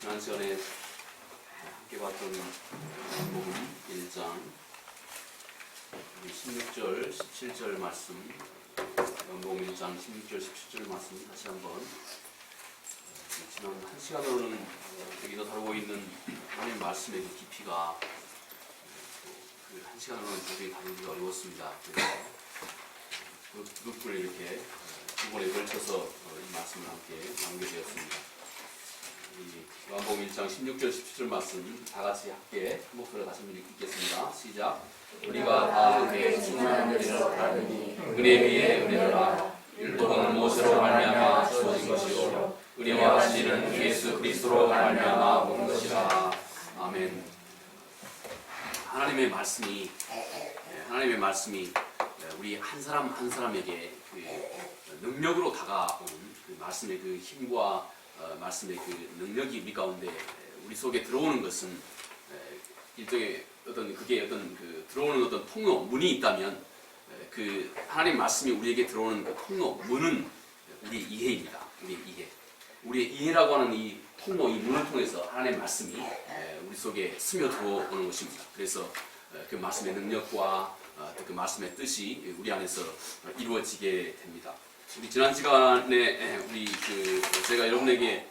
지난 시간에 함께 봤던 요한복음 1장 16절, 17절 말씀, 요한복음 1장 16절, 17절 말씀 다시 한번 지난 한 시간으로는 여기서 다루고 있는 하나님 말씀의 그 깊이가 그 한 시간으로는 도저히 다루기가 어려웠습니다. 그래서 그 부분을 이렇게 두 번에 걸쳐서 이 말씀을 함께 나누게 되었습니다. 요한복음 1장 16절 17절 말씀 다 같이 함께 한 목소리로 다시 한번 읽겠습니다. 시작. 우리가 다 은혜에 충만한 것이라 하느니 은혜 위에 은혜라. 율법은 모세로 말미암아 주어진 것이요 은혜와 진리는 예수 그리스도로 말미암아 온 것이라. 아멘. 하나님의 말씀이 우리 한 사람 한 사람에게 그 능력으로 다가온 그 말씀의 그 힘과 말씀의 그 능력이 우리 가운데 우리 속에 들어오는 것은 일종의 어떤 그 들어오는 어떤 통로 문이 있다면 그 하나님 말씀이 우리에게 들어오는 그 통로 문은 우리의 이해입니다. 우리의 이해라고 하는 이 통로, 이 문을 통해서 하나님의 말씀이 우리 속에 스며들어오는 것입니다. 그래서 그 말씀의 능력과 그 말씀의 뜻이 우리 안에서 이루어지게 됩니다. 우리 지난 시간에 제가 여러분에게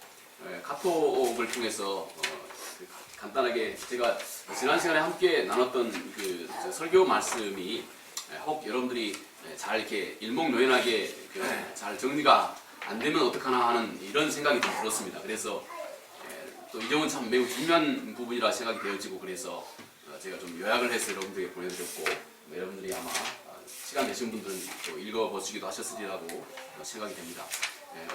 카톡을 통해서 간단하게 제가 지난 시간에 함께 나눴던 그 설교 말씀이 혹 여러분들이 잘 이렇게 일목요연하게 잘 정리가 안 되면 어떡하나 하는 이런 생각이 좀 들었습니다. 그래서 또 이 점은 참 매우 중요한 부분이라 생각이 되어지고 그래서 제가 좀 요약을 해서 여러분들에게 보내드렸고 여러분들이 아마 시간 되신 분들은 또 읽어보시기도 하셨으리라고 생각이 됩니다.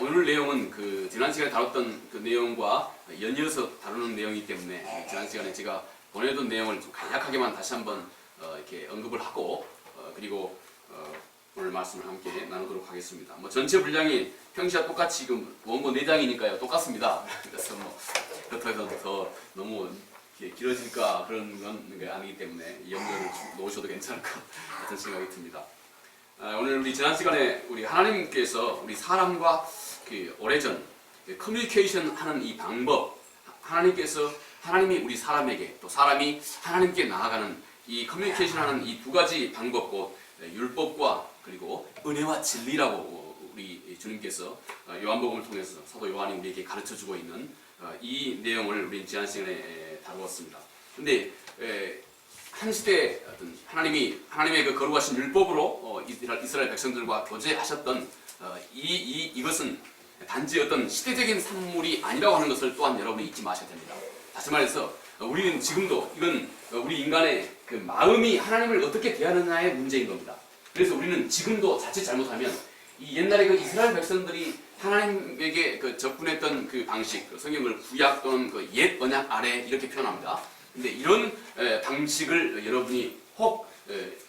오늘 내용은 그 지난 시간에 다뤘던 그 내용과 연이어서 다루는 내용이기 때문에 지난 시간에 제가 보내던 내용을 좀 간략하게만 다시 한번 이렇게 언급을 하고 그리고 오늘 말씀을 함께 나누도록 하겠습니다. 전체 분량이 평시와 똑같이 지금 원고 4장이니까요 똑같습니다. 그래서 그렇다고 해서 더 너무 길어질까 그런 건 아니기 때문에 염려를 놓으셔도 괜찮을 것 같은 생각이 듭니다. 오늘 우리 지난 시간에 우리 하나님께서 우리 사람과 그 오래전 커뮤니케이션 하는 이 방법, 하나님이 우리 사람에게 또 사람이 하나님께 나아가는 이 커뮤니케이션 하는 이 두 가지 방법, 곧 율법과 그리고 은혜와 진리라고 우리 주님께서 요한복음을 통해서 사도 요한이 우리에게 가르쳐주고 있는 이 내용을 우리 지난 시간에 다루었습니다. 근데 한 시대 어떤 하나님의 그 거룩하신 율법으로 이스라엘 백성들과 교제하셨던 이것은 단지 어떤 시대적인 산물이 아니라고 하는 것을 또한 여러분이 잊지 마셔야 됩니다. 다시 말해서 우리는 지금도 이건 우리 인간의 그 마음이 하나님을 어떻게 대하느냐의 문제인 겁니다. 그래서 우리는 지금도 자칫 잘못하면 이 옛날에 그 이스라엘 백성들이 하나님에게 그 접근했던 그 방식, 그 성경을 구약 또는 그 옛 언약 아래 이렇게 표현합니다. 근데 이런 방식을 여러분이 혹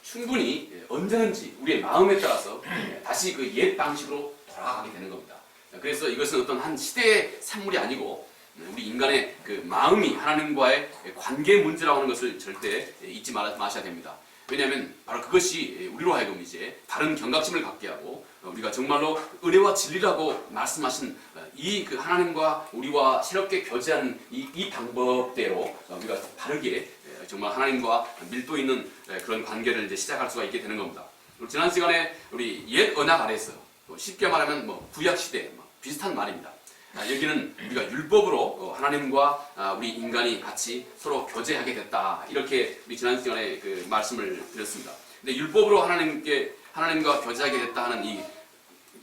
충분히 언제든지 우리의 마음에 따라서 다시 그 옛 방식으로 돌아가게 되는 겁니다. 그래서 이것은 어떤 한 시대의 산물이 아니고 우리 인간의 그 마음이 하나님과의 관계 문제라고 하는 것을 절대 잊지 마셔야 됩니다. 왜냐하면 바로 그것이 우리로 하여금 이제 다른 경각심을 갖게 하고 우리가 정말로 은혜와 진리라고 말씀하신 이 그 하나님과 우리와 새롭게 교제하는 이 방법대로 우리가 바르게 정말 하나님과 밀도 있는 그런 관계를 이제 시작할 수가 있게 되는 겁니다. 지난 시간에 우리 옛 언약 아래에서 쉽게 말하면 구약 시대 비슷한 말입니다. 여기는 우리가 율법으로 하나님과 우리 인간이 같이 서로 교제하게 됐다. 이렇게 우리 지난 시간에 그 말씀을 드렸습니다. 근데 율법으로 하나님과 교제하게 됐다 하는 이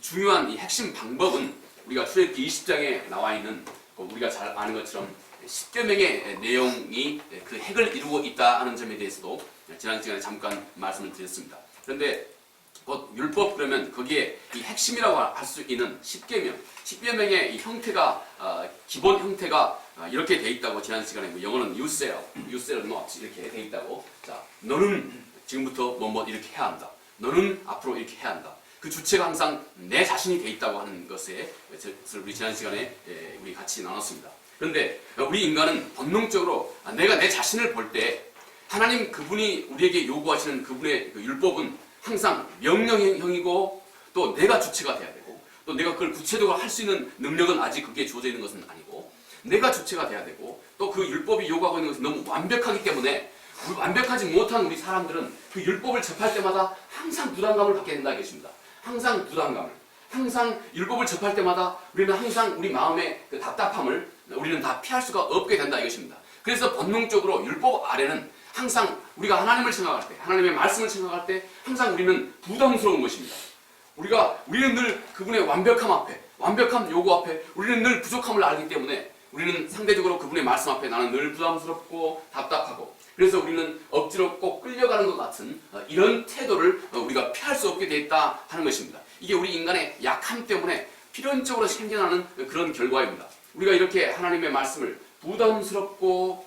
중요한 이 핵심 방법은 우리가 출애굽기 20장에 나와 있는 우리가 잘 아는 것처럼 10개 명의 내용이 그 핵을 이루고 있다 하는 점에 대해서도 지난 시간에 잠깐 말씀을 드렸습니다. 그런데 곧 율법 그러면 거기에 이 핵심이라고 할 수 있는 10계명의 이 형태가 기본 형태가 이렇게 돼 있다고 지난 시간에 영어는 you shall not 이렇게 돼 있다고. 자, 너는 지금부터 뭐뭐 이렇게 해야 한다. 너는 앞으로 이렇게 해야 한다. 그 주체가 항상 내 자신이 돼 있다고 하는 것을 우리 지난 시간에 우리 같이 나눴습니다. 그런데 우리 인간은 본능적으로 내가 내 자신을 볼 때 하나님 그분이 우리에게 요구하시는 그분의 그 율법은 항상 명령형이고 또 내가 주체가 돼야 되고 또 내가 그걸 구체적으로 할 수 있는 능력은 아직 그게 주어져 있는 것은 아니고 내가 주체가 돼야 되고 또 그 율법이 요구하고 있는 것이 너무 완벽하기 때문에 완벽하지 못한 우리 사람들은 그 율법을 접할 때마다 항상 부담감을 갖게 된다 하겠습니다. 항상 부담감을. 항상 율법을 접할 때마다 우리는 항상 우리 마음의 그 답답함을 우리는 다 피할 수가 없게 된다 이것입니다. 그래서 본능적으로 율법 아래는 항상 우리가 하나님을 생각할 때, 하나님의 말씀을 생각할 때 항상 우리는 부담스러운 것입니다. 우리는 늘 그분의 완벽함 앞에, 완벽한 요구 앞에 우리는 늘 부족함을 알기 때문에 우리는 상대적으로 그분의 말씀 앞에 나는 늘 부담스럽고 답답하고 그래서 우리는 억지로 꼭 끌려가는 것 같은 이런 태도를 우리가 피할 수 없게 되어 있다 하는 것입니다. 이게 우리 인간의 약함 때문에 필연적으로 생겨나는 그런 결과입니다. 우리가 이렇게 하나님의 말씀을 부담스럽고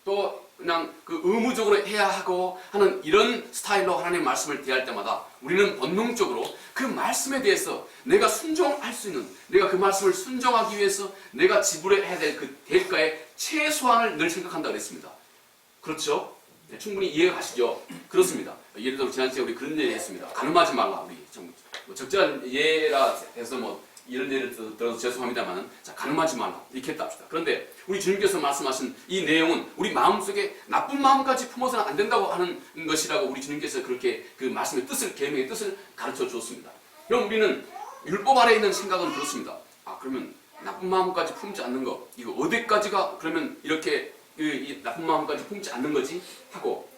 또 그냥 그 의무적으로 해야 하고 하는 이런 스타일로 하나님의 말씀을 대할 때마다 우리는 본능적으로 그 말씀에 대해서 내가 순종할 수 있는, 내가 그 말씀을 순종하기 위해서 내가 지불해야 될 그 대가의 최소한을 늘 생각한다고 했습니다. 그렇죠? 네, 충분히 이해가 가시죠? 그렇습니다. 예를 들어 지난 시간에 우리 그런 얘기 했습니다. 가늠하지 말라. 우리 좀 적절한 예라 해서 이런 예를 들어서 죄송합니다만, 자, 가늠하지 말라. 이렇게 했다 합시다. 그런데 우리 주님께서 말씀하신 이 내용은 우리 마음속에 나쁜 마음까지 품어서는 안 된다고 하는 것이라고 우리 주님께서 그렇게 그 말씀의 뜻을, 계명의 뜻을 가르쳐 주었습니다. 그럼 우리는 율법 아래에 있는 생각은 그렇습니다. 그러면 나쁜 마음까지 품지 않는 거, 이거 어디까지가 그러면 이렇게 이 나쁜 마음까지 품지 않는 거지? 하고,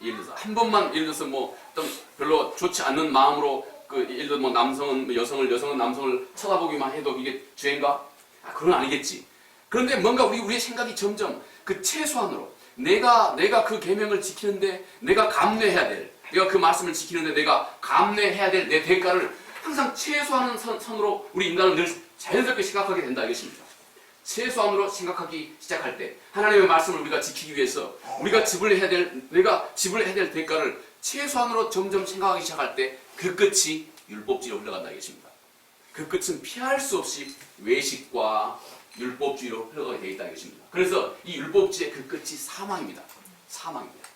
예를 들어서 한 번만, 예를 들어서 어떤 별로 좋지 않는 마음으로 예를 들어 남성은 여성은 남성을 쳐다보기만 해도 이게 죄인가? 그건 아니겠지. 그런데 뭔가 우리의 생각이 점점 그 최소한으로 내가 그 계명을 지키는데 내가 감내해야 될, 내가 그 말씀을 지키는데 내가 감내해야 될 내 대가를 항상 최소한 선으로 우리 인간은 늘 자연스럽게 생각하게 된다 이것입니다. 최소한으로 생각하기 시작할 때 하나님의 말씀을 우리가 지키기 위해서 우리가 내가 지불해야 될 대가를 최소한으로 점점 생각하기 시작할 때 그 끝이 율법주의로 흘러간다 이것입니다. 그 끝은 피할 수 없이 외식과 율법주의로 흘러가게 되어 있다 이것입니다. 그래서 이 율법주의의 그 끝이 사망입니다. 사망입니다.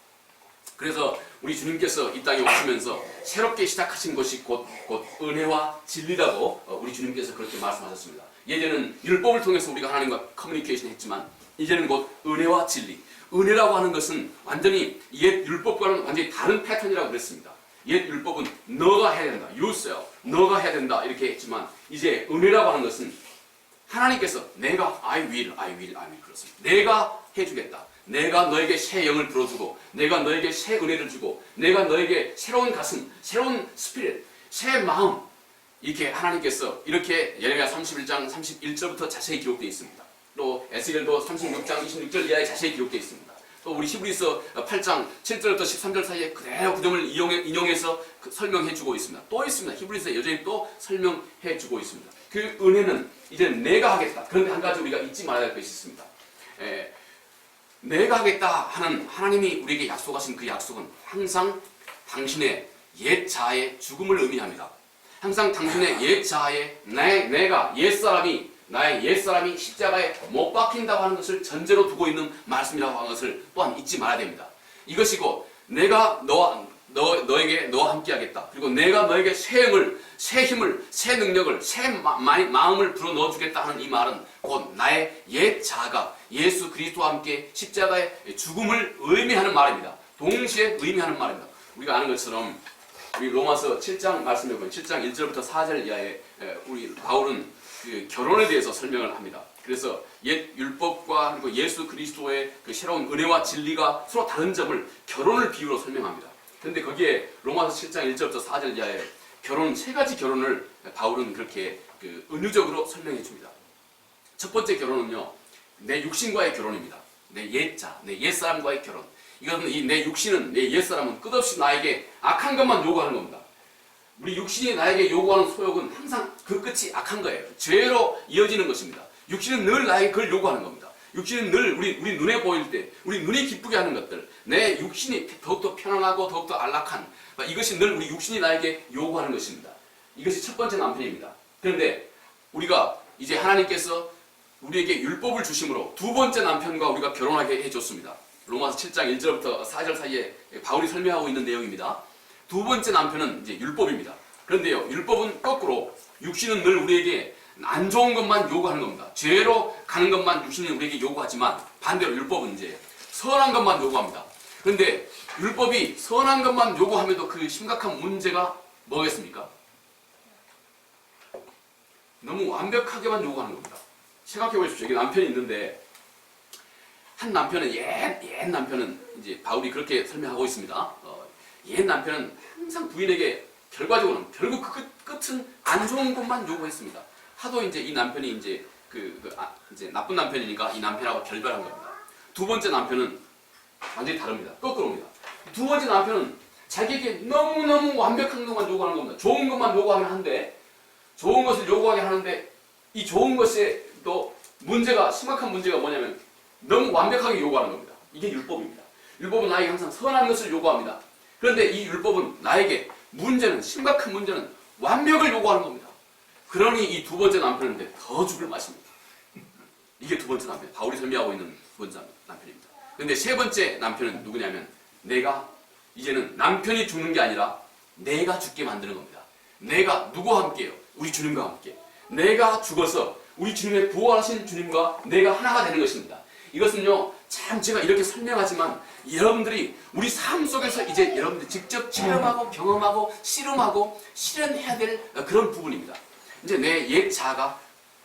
그래서 우리 주님께서 이 땅에 오시면서 새롭게 시작하신 것이 곧 은혜와 진리라고 우리 주님께서 그렇게 말씀하셨습니다. 예전에는 율법을 통해서 우리가 하나님과 커뮤니케이션 했지만 이제는 곧 은혜와 진리. 은혜라고 하는 것은 완전히 옛 율법과는 완전히 다른 패턴이라고 그랬습니다. 옛 율법은 너가 해야 된다. yourself. 너가 해야 된다. 이렇게 했지만 이제 은혜라고 하는 것은 하나님께서 내가 I will 그렇습니다. 내가 해주겠다. 내가 너에게 새 영을 불어주고 내가 너에게 새 은혜를 주고 내가 너에게 새로운 가슴, 새로운 스피릿, 새 마음 이렇게 하나님께서 이렇게 예레미야 31장 31절부터 자세히 기록되어 있습니다. 또 에스겔도 36장 26절 이하에 자세히 되어 있습니다. 또 우리 히브리서 8장 7절부터 13절 사이에 그대로 그 점을 인용해서 설명해 주고 있습니다. 또 있습니다. 히브리서 여전히 또 설명해 주고 있습니다. 그 은혜는 이제 내가 하겠다. 그런데 한 가지 우리가 잊지 말아야 할 것이 있습니다. 내가 하겠다 하는 하나님이 우리에게 약속하신 그 약속은 항상 당신의 옛 자아의 죽음을 의미합니다. 항상 당신의 옛 자아의 내가 나의 옛사람이 십자가에 못 박힌다고 하는 것을 전제로 두고 있는 말씀이라고 하는 것을 또한 잊지 말아야 됩니다. 이것이 곧 내가 너와 함께 하겠다. 그리고 내가 너에게 새 영을, 새 힘을, 새 능력을, 새 마음을 불어 넣어주겠다 하는 이 말은 곧 나의 옛 자아가 예수 그리스도와 함께 십자가의 죽음을 의미하는 말입니다. 동시에 의미하는 말입니다. 우리가 아는 것처럼 우리 로마서 7장 말씀해 보면 7장 1절부터 4절 이하에 우리 바울은 그 결혼에 대해서 설명을 합니다. 그래서 옛 율법과 그리고 예수 그리스도의 그 새로운 은혜와 진리가 서로 다른 점을 결혼을 비유로 설명합니다. 그런데 거기에 로마서 7장 1절부터 4절 이하에 결혼 세 가지 결혼을 바울은 그렇게 그 은유적으로 설명해 줍니다. 첫 번째 결혼은요, 내 육신과의 결혼입니다. 내 옛자, 내 옛사람과의 결혼. 이것은 내 육신은, 내 옛사람은 끝없이 나에게 악한 것만 요구하는 겁니다. 우리 육신이 나에게 요구하는 소욕은 항상 그 끝이 악한 거예요. 죄로 이어지는 것입니다. 육신은 늘 나에게 그걸 요구하는 겁니다. 육신은 늘 우리 눈에 보일 때, 우리 눈이 기쁘게 하는 것들, 내 육신이 더욱더 편안하고 더욱더 안락한, 이것이 늘 우리 육신이 나에게 요구하는 것입니다. 이것이 첫 번째 남편입니다. 그런데 우리가 이제 하나님께서 우리에게 율법을 주심으로 두 번째 남편과 우리가 결혼하게 해줬습니다. 로마서 7장 1절부터 4절 사이에 바울이 설명하고 있는 내용입니다. 두 번째 남편은 이제 율법입니다. 그런데요, 율법은 거꾸로 육신은 늘 우리에게 안 좋은 것만 요구하는 겁니다. 죄로 가는 것만 육신이 우리에게 요구하지만 반대로 율법은 이제 선한 것만 요구합니다. 그런데 율법이 선한 것만 요구하면도 그 심각한 문제가 뭐겠습니까? 너무 완벽하게만 요구하는 겁니다. 생각해 보십시오. 여기 남편이 있는데 한 남편은 옛 남편은 이제 바울이 그렇게 설명하고 있습니다. 옛 남편은 항상 부인에게 결과적으로는 결국 그 끝은 안 좋은 것만 요구했습니다. 하도 이제 이 남편이 이제 이제 나쁜 남편이니까 이 남편하고 결별한 겁니다. 두 번째 남편은 완전히 다릅니다. 거꾸로입니다. 두 번째 남편은 자기에게 너무너무 완벽한 것만 요구하는 겁니다. 좋은 것만 요구하긴 한데, 좋은 것을 요구하긴 하는데, 이 좋은 것에 또 심각한 문제가 뭐냐면, 너무 완벽하게 요구하는 겁니다. 이게 율법입니다. 율법은 나에게 항상 선한 것을 요구합니다. 그런데 이 율법은 나에게 심각한 문제는 완벽을 요구하는 겁니다. 그러니 이 두 번째 남편인데 더 죽을 맛입니다. 이게 두 번째 남편, 바울이 설명하고 있는 두 번째 남편입니다. 그런데 세 번째 남편은 누구냐면, 이제는 남편이 죽는 게 아니라 내가 죽게 만드는 겁니다. 내가 누구와 함께요? 우리 주님과 함께. 내가 죽어서 우리 주님의 부활하신 주님과 내가 하나가 되는 것입니다. 이것은요, 참 제가 이렇게 설명하지만 여러분들이 우리 삶 속에서 이제 여러분들이 직접 체험하고 경험하고 씨름하고 실현해야 될 그런 부분입니다. 이제 내 옛 자아가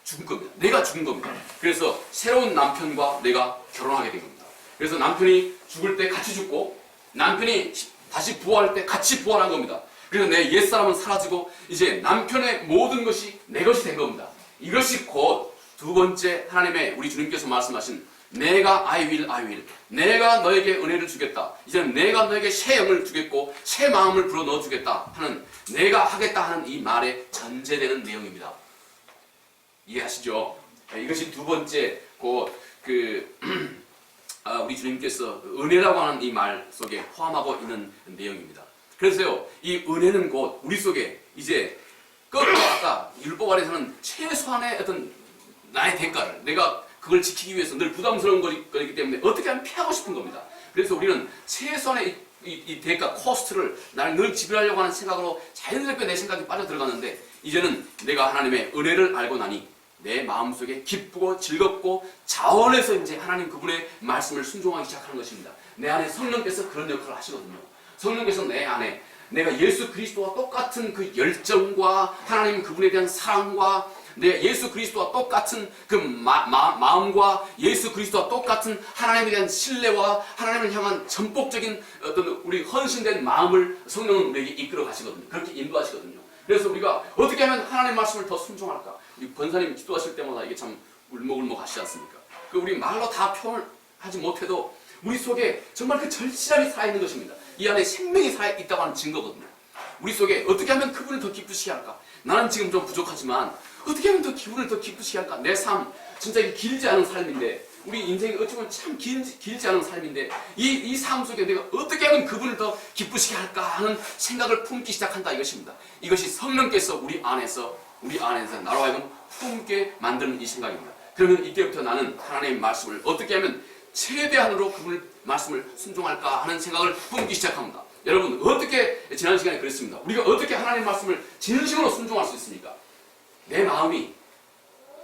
죽은 겁니다. 내가 죽은 겁니다. 그래서 새로운 남편과 내가 결혼하게 된 겁니다. 그래서 남편이 죽을 때 같이 죽고 남편이 다시 부활할 때 같이 부활한 겁니다. 그래서 내 옛사람은 사라지고 이제 남편의 모든 것이 내 것이 된 겁니다. 이것이 곧 두 번째 하나님의 우리 주님께서 말씀하신 내가 I will 내가 너에게 은혜를 주겠다. 이제는 내가 너에게 새 영을 주겠고 새 마음을 불어넣어 주겠다 하는 내가 하겠다 하는 이 말에 전제되는 내용입니다. 이해하시죠? 이것이 두 번째 우리 주님께서 은혜라고 하는 이 말 속에 포함하고 있는 내용입니다. 그래서요, 이 은혜는 곧 우리 속에 이제 아까 율법 아래서는 최소한의 어떤 나의 대가를 내가 그걸 지키기 위해서 늘 부담스러운 거이기 때문에 어떻게 하면 피하고 싶은 겁니다. 그래서 우리는 최소한의 이 대가, 코스트를 나를 늘 지배하려고 하는 생각으로 자연스럽게 내 생각이 빠져들어가는데, 이제는 내가 하나님의 은혜를 알고 나니 내 마음속에 기쁘고 즐겁고 자원해서 이제 하나님 그분의 말씀을 순종하기 시작하는 것입니다. 내 안에 성령께서 그런 역할을 하시거든요. 성령께서 내 안에 내가 예수 그리스도와 똑같은 그 열정과 하나님 그분에 대한 사랑과 내 예수 그리스도와 똑같은 그 마음과 예수 그리스도와 똑같은 하나님에 대한 신뢰와 하나님을 향한 전폭적인 어떤 우리 헌신된 마음을 성령은 우리에게 이끌어 가시거든요. 그렇게 인도하시거든요. 그래서 우리가 어떻게 하면 하나님의 말씀을 더 순종할까? 우리 권사님 기도하실 때마다 이게 참 울먹울먹 하시지 않습니까? 우리 말로 다 표현하지 못해도 우리 속에 정말 그 절실함이 살아있는 것입니다. 이 안에 생명이 살아있다고 하는 증거거든요. 우리 속에 어떻게 하면 그분을 더 기쁘시게 할까? 나는 지금 좀 부족하지만 어떻게 하면 기분을 더 기쁘시게 할까? 내 삶 진짜 길지 않은 삶인데, 우리 인생이 어찌 보면 참 길지 않은 삶인데 이 삶 속에 내가 어떻게 하면 그분을 더 기쁘시게 할까 하는 생각을 품기 시작한다 이것입니다. 이것이 성령께서 우리 안에서 나로 하여금 품게 만드는 이 생각입니다. 그러면 이때부터 나는 하나님의 말씀을 어떻게 하면 최대한으로 그분의 말씀을 순종할까 하는 생각을 품기 시작합니다. 여러분, 어떻게 지난 시간에 그랬습니다. 우리가 어떻게 하나님의 말씀을 진심으로 순종할 수 있습니까? 내 마음이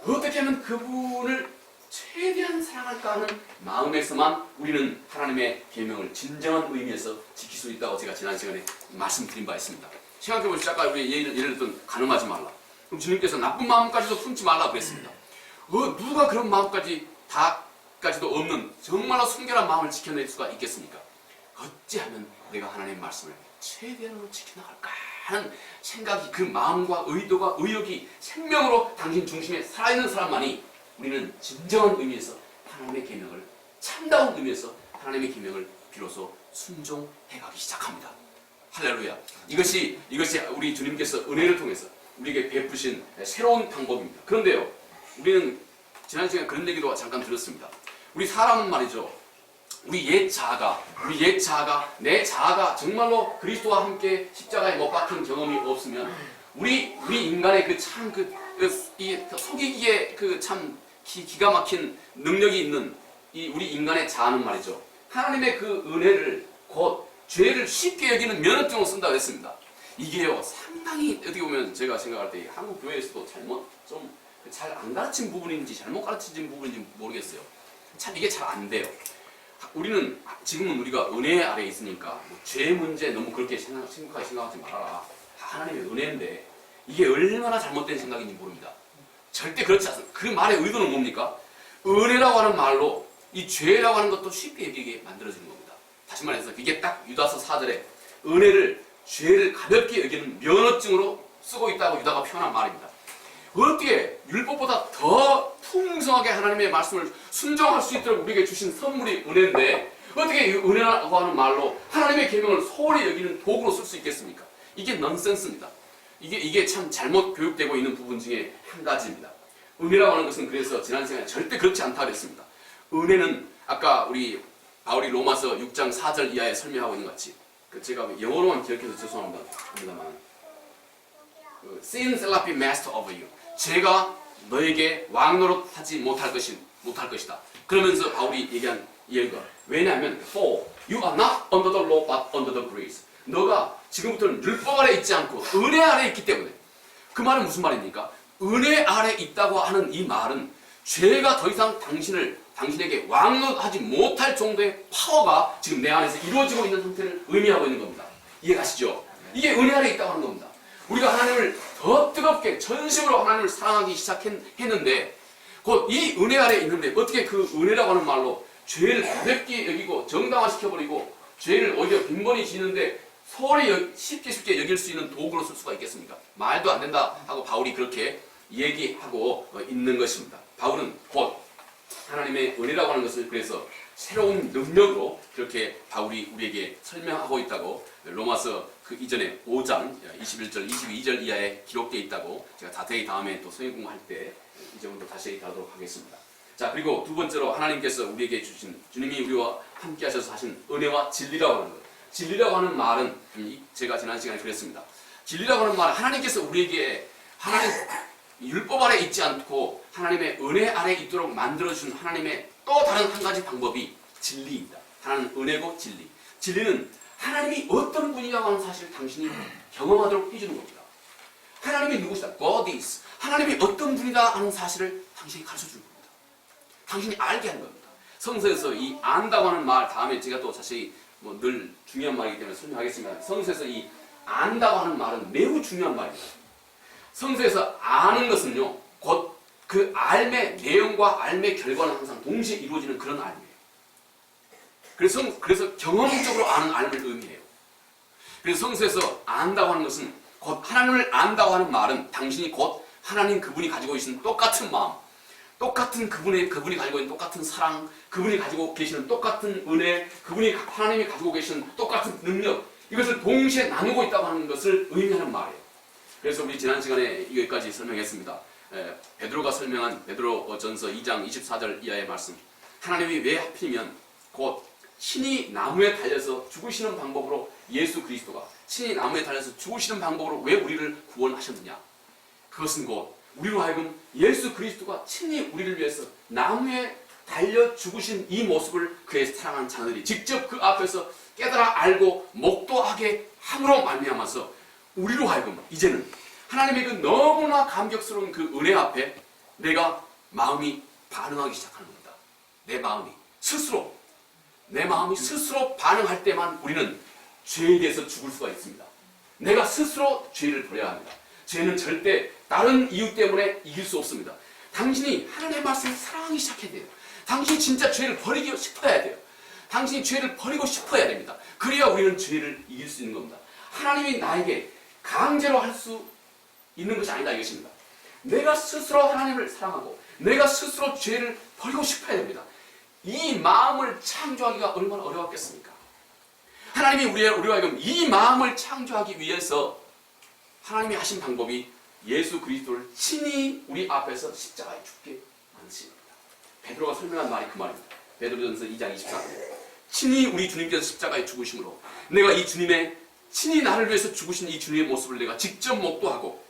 어떻게 하면 그분을 최대한 사랑할까 하는 마음에서만 우리는 하나님의 계명을 진정한 의미에서 지킬 수 있다고 제가 지난 시간에 말씀드린 바 있습니다. 생각해보시죠. 아까 우리 예를 들었던 간음하지 말라. 그럼 주님께서 나쁜 마음까지도 품지 말라고 그랬습니다. 누가 그런 마음까지도 없는 정말로 순결한 마음을 지켜낼 수가 있겠습니까? 어찌하면 내가 하나님의 말씀을 최대한으로 지켜나갈까 하는 생각이, 그 마음과 의도가 의욕이 생명으로 당신 중심에 살아있는 사람만이 우리는 진정한 의미에서 하나님의 계명을, 참다운 의미에서 하나님의 계명을 비로소 순종해가기 시작합니다. 할렐루야. 이것이 우리 주님께서 은혜를 통해서 우리에게 베푸신 새로운 방법입니다. 그런데요, 우리는 지난 시간에 그런 얘기도 잠깐 들었습니다. 우리 사람은 말이죠, 우리 옛 자아가 내 자아가 정말로 그리스도와 함께 십자가에 못 박힌 경험이 없으면 우리 인간의 이 속이기에 참 기가 막힌 능력이 있는 우리 인간의 자아는 말이죠, 하나님의 그 은혜를 곧 죄를 쉽게 여기는 면허증으로 쓴다고 했습니다. 이게요, 상당히 어떻게 보면 제가 생각할 때 한국 교회에서도 잘못 좀 잘 안 가르친 부분인지 잘못 가르친 부분인지 모르겠어요. 참 이게 잘 안 돼요. 우리는 지금은 우리가 은혜 아래에 있으니까 죄 문제 너무 그렇게 심각하게 생각하지 말아라. 하나님의 은혜인데 이게 얼마나 잘못된 생각인지 모릅니다. 절대 그렇지 않습니다. 그 말의 의도는 뭡니까? 은혜라고 하는 말로 이 죄라고 하는 것도 쉽게 여기게 만들어지는 겁니다. 다시 말해서 이게 딱 유다서 4절에 은혜를 죄를 가볍게 여기는 면허증으로 쓰고 있다고 유다가 표현한 말입니다. 어떻게 율법보다 더 풍성하게 하나님의 말씀을 순종할 수 있도록 우리에게 주신 선물이 은혜인데 어떻게 이 은혜라고 하는 말로 하나님의 계명을 소홀히 여기는 도구로 쓸 수 있겠습니까? 이게 넌센스입니다. 이게 참 잘못 교육되고 있는 부분 중에 한 가지입니다. 은혜라고 하는 것은 그래서 지난 시간에 절대 그렇지 않다고 했습니다. 은혜는 아까 우리 바울이 로마서 6장 4절 이하에 설명하고 있는 것 같이 제가 영어로만 기억해서 죄송합니다만 Sin shall not be master over you. 죄가 너에게 왕노릇하지 못할 것이다. 그러면서 바울이 얘기한 이유가 왜냐하면 For you are not under the law but under the grace. 너가 지금부터는 율법 아래 있지 않고 은혜 아래 있기 때문에 그 말은 무슨 말입니까? 은혜 아래 있다고 하는 이 말은 죄가 더 이상 당신에게 왕노릇하지 못할 정도의 파워가 지금 내 안에서 이루어지고 있는 상태를 의미하고 있는 겁니다. 이해가시죠? 이게 은혜 아래 있다고 하는 겁니다. 우리가 하나님을 더 뜨겁게 전심으로 하나님을 사랑하기 시작했는데 곧 이 은혜 아래 있는데 어떻게 그 은혜라고 하는 말로 죄를 가볍게 여기고 정당화시켜버리고 죄를 오히려 빈번히 지는데 소홀히 쉽게 여길 수 있는 도구로 쓸 수가 있겠습니까? 말도 안 된다 하고 바울이 그렇게 얘기하고 있는 것입니다. 바울은 곧 하나님의 은혜라고 하는 것을 그래서 새로운 능력으로 그렇게 바울이 우리에게 설명하고 있다고 로마서 그 이전에 5장 21절 22절 이하에 기록되어 있다고 제가 자세히 다음에 또 성경 공부할 때 이 점을 다시 다루도록 하겠습니다. 자, 그리고 두 번째로 하나님께서 우리에게 주신 주님이 우리와 함께 하셔서 하신 은혜와 진리라고 하는 것. 진리라고 하는 말은 제가 지난 시간에 그랬습니다. 진리라고 하는 말은 하나님께서 우리에게 하나님 율법 아래 있지 않고 하나님의 은혜 아래 있도록 만들어준 하나님의 또 다른 한 가지 방법이 진리입니다. 하나는 은혜고 진리. 진리는 하나님이 어떤 분이라고 하는 사실을 당신이 경험하도록 해주는 겁니다. 하나님이 누구시다? God is. 하나님이 어떤 분이다 하는 사실을 당신이 가르쳐주는 겁니다. 당신이 알게 하는 겁니다. 성서에서 이 안다고 하는 말 다음에 제가 또 자세히 늘 중요한 말이기 때문에 설명하겠습니다. 성서에서 이 안다고 하는 말은 매우 중요한 말입니다. 성서에서 아는 것은요, 곧 그 알의 내용과 알의 결과는 항상 동시에 이루어지는 그런 알이에요. 그래서 경험적으로 아는 알을 의미해요. 그래서 성서에서 안다고 하는 것은 곧 하나님을 안다고 하는 말은 당신이 곧 하나님 그분이 가지고 계신 똑같은 마음, 똑같은 그분이 가지고 있는 똑같은 사랑, 그분이 가지고 계시는 똑같은 은혜, 하나님이 가지고 계시는 똑같은 능력, 이것을 동시에 나누고 있다고 하는 것을 의미하는 말이에요. 그래서 우리 지난 시간에 이것까지 설명했습니다. 베드로가 설명한 베드로전서 2장 24절 이하의 말씀. 하나님이 왜 하필이면 곧 신이 나무에 달려서 죽으시는 방법으로 예수 그리스도가 신이 나무에 달려서 죽으시는 방법으로 왜 우리를 구원하셨느냐? 그것은 곧 우리로 하여금 예수 그리스도가 친히 우리를 위해서 나무에 달려 죽으신 이 모습을 그의 사랑하는 자녀들이 직접 그 앞에서 깨달아 알고 목도하게 함으로 말미암아서 우리로 하여금 이제는 하나님의 그 너무나 감격스러운 그 은혜 앞에 내가 마음이 반응하기 시작하는 겁니다. 내 마음이 스스로 반응할 때만 우리는 죄에 대해서 죽을 수가 있습니다. 내가 스스로 죄를 버려야 합니다. 죄는 절대 다른 이유 때문에 이길 수 없습니다. 당신이 하나님의 말씀을 사랑하기 시작해야 돼요. 당신이 진짜 죄를 버리고 싶어야 돼요. 당신이 죄를 버리고 싶어야 됩니다. 그래야 우리는 죄를 이길 수 있는 겁니다. 하나님이 나에게 강제로 할 수 있는 것이 아니다 이것입니다. 내가 스스로 하나님을 사랑하고 내가 스스로 죄를 버리고 싶어야 됩니다. 이 마음을 창조하기가 얼마나 어려웠겠습니까? 하나님이 우리와 하여금 이 마음을 창조하기 위해서 하나님이 하신 방법이 예수 그리스도를 친히 우리 앞에서 십자가에 죽게 만드십니다. 베드로가 설명한 말이 그 말입니다. 베드로전서 2장 24절. 친히 우리 주님께서 십자가에 죽으심으로 내가 이 주님의 친히 나를 위해서 죽으신 이 주님의 모습을 내가 직접 목도하고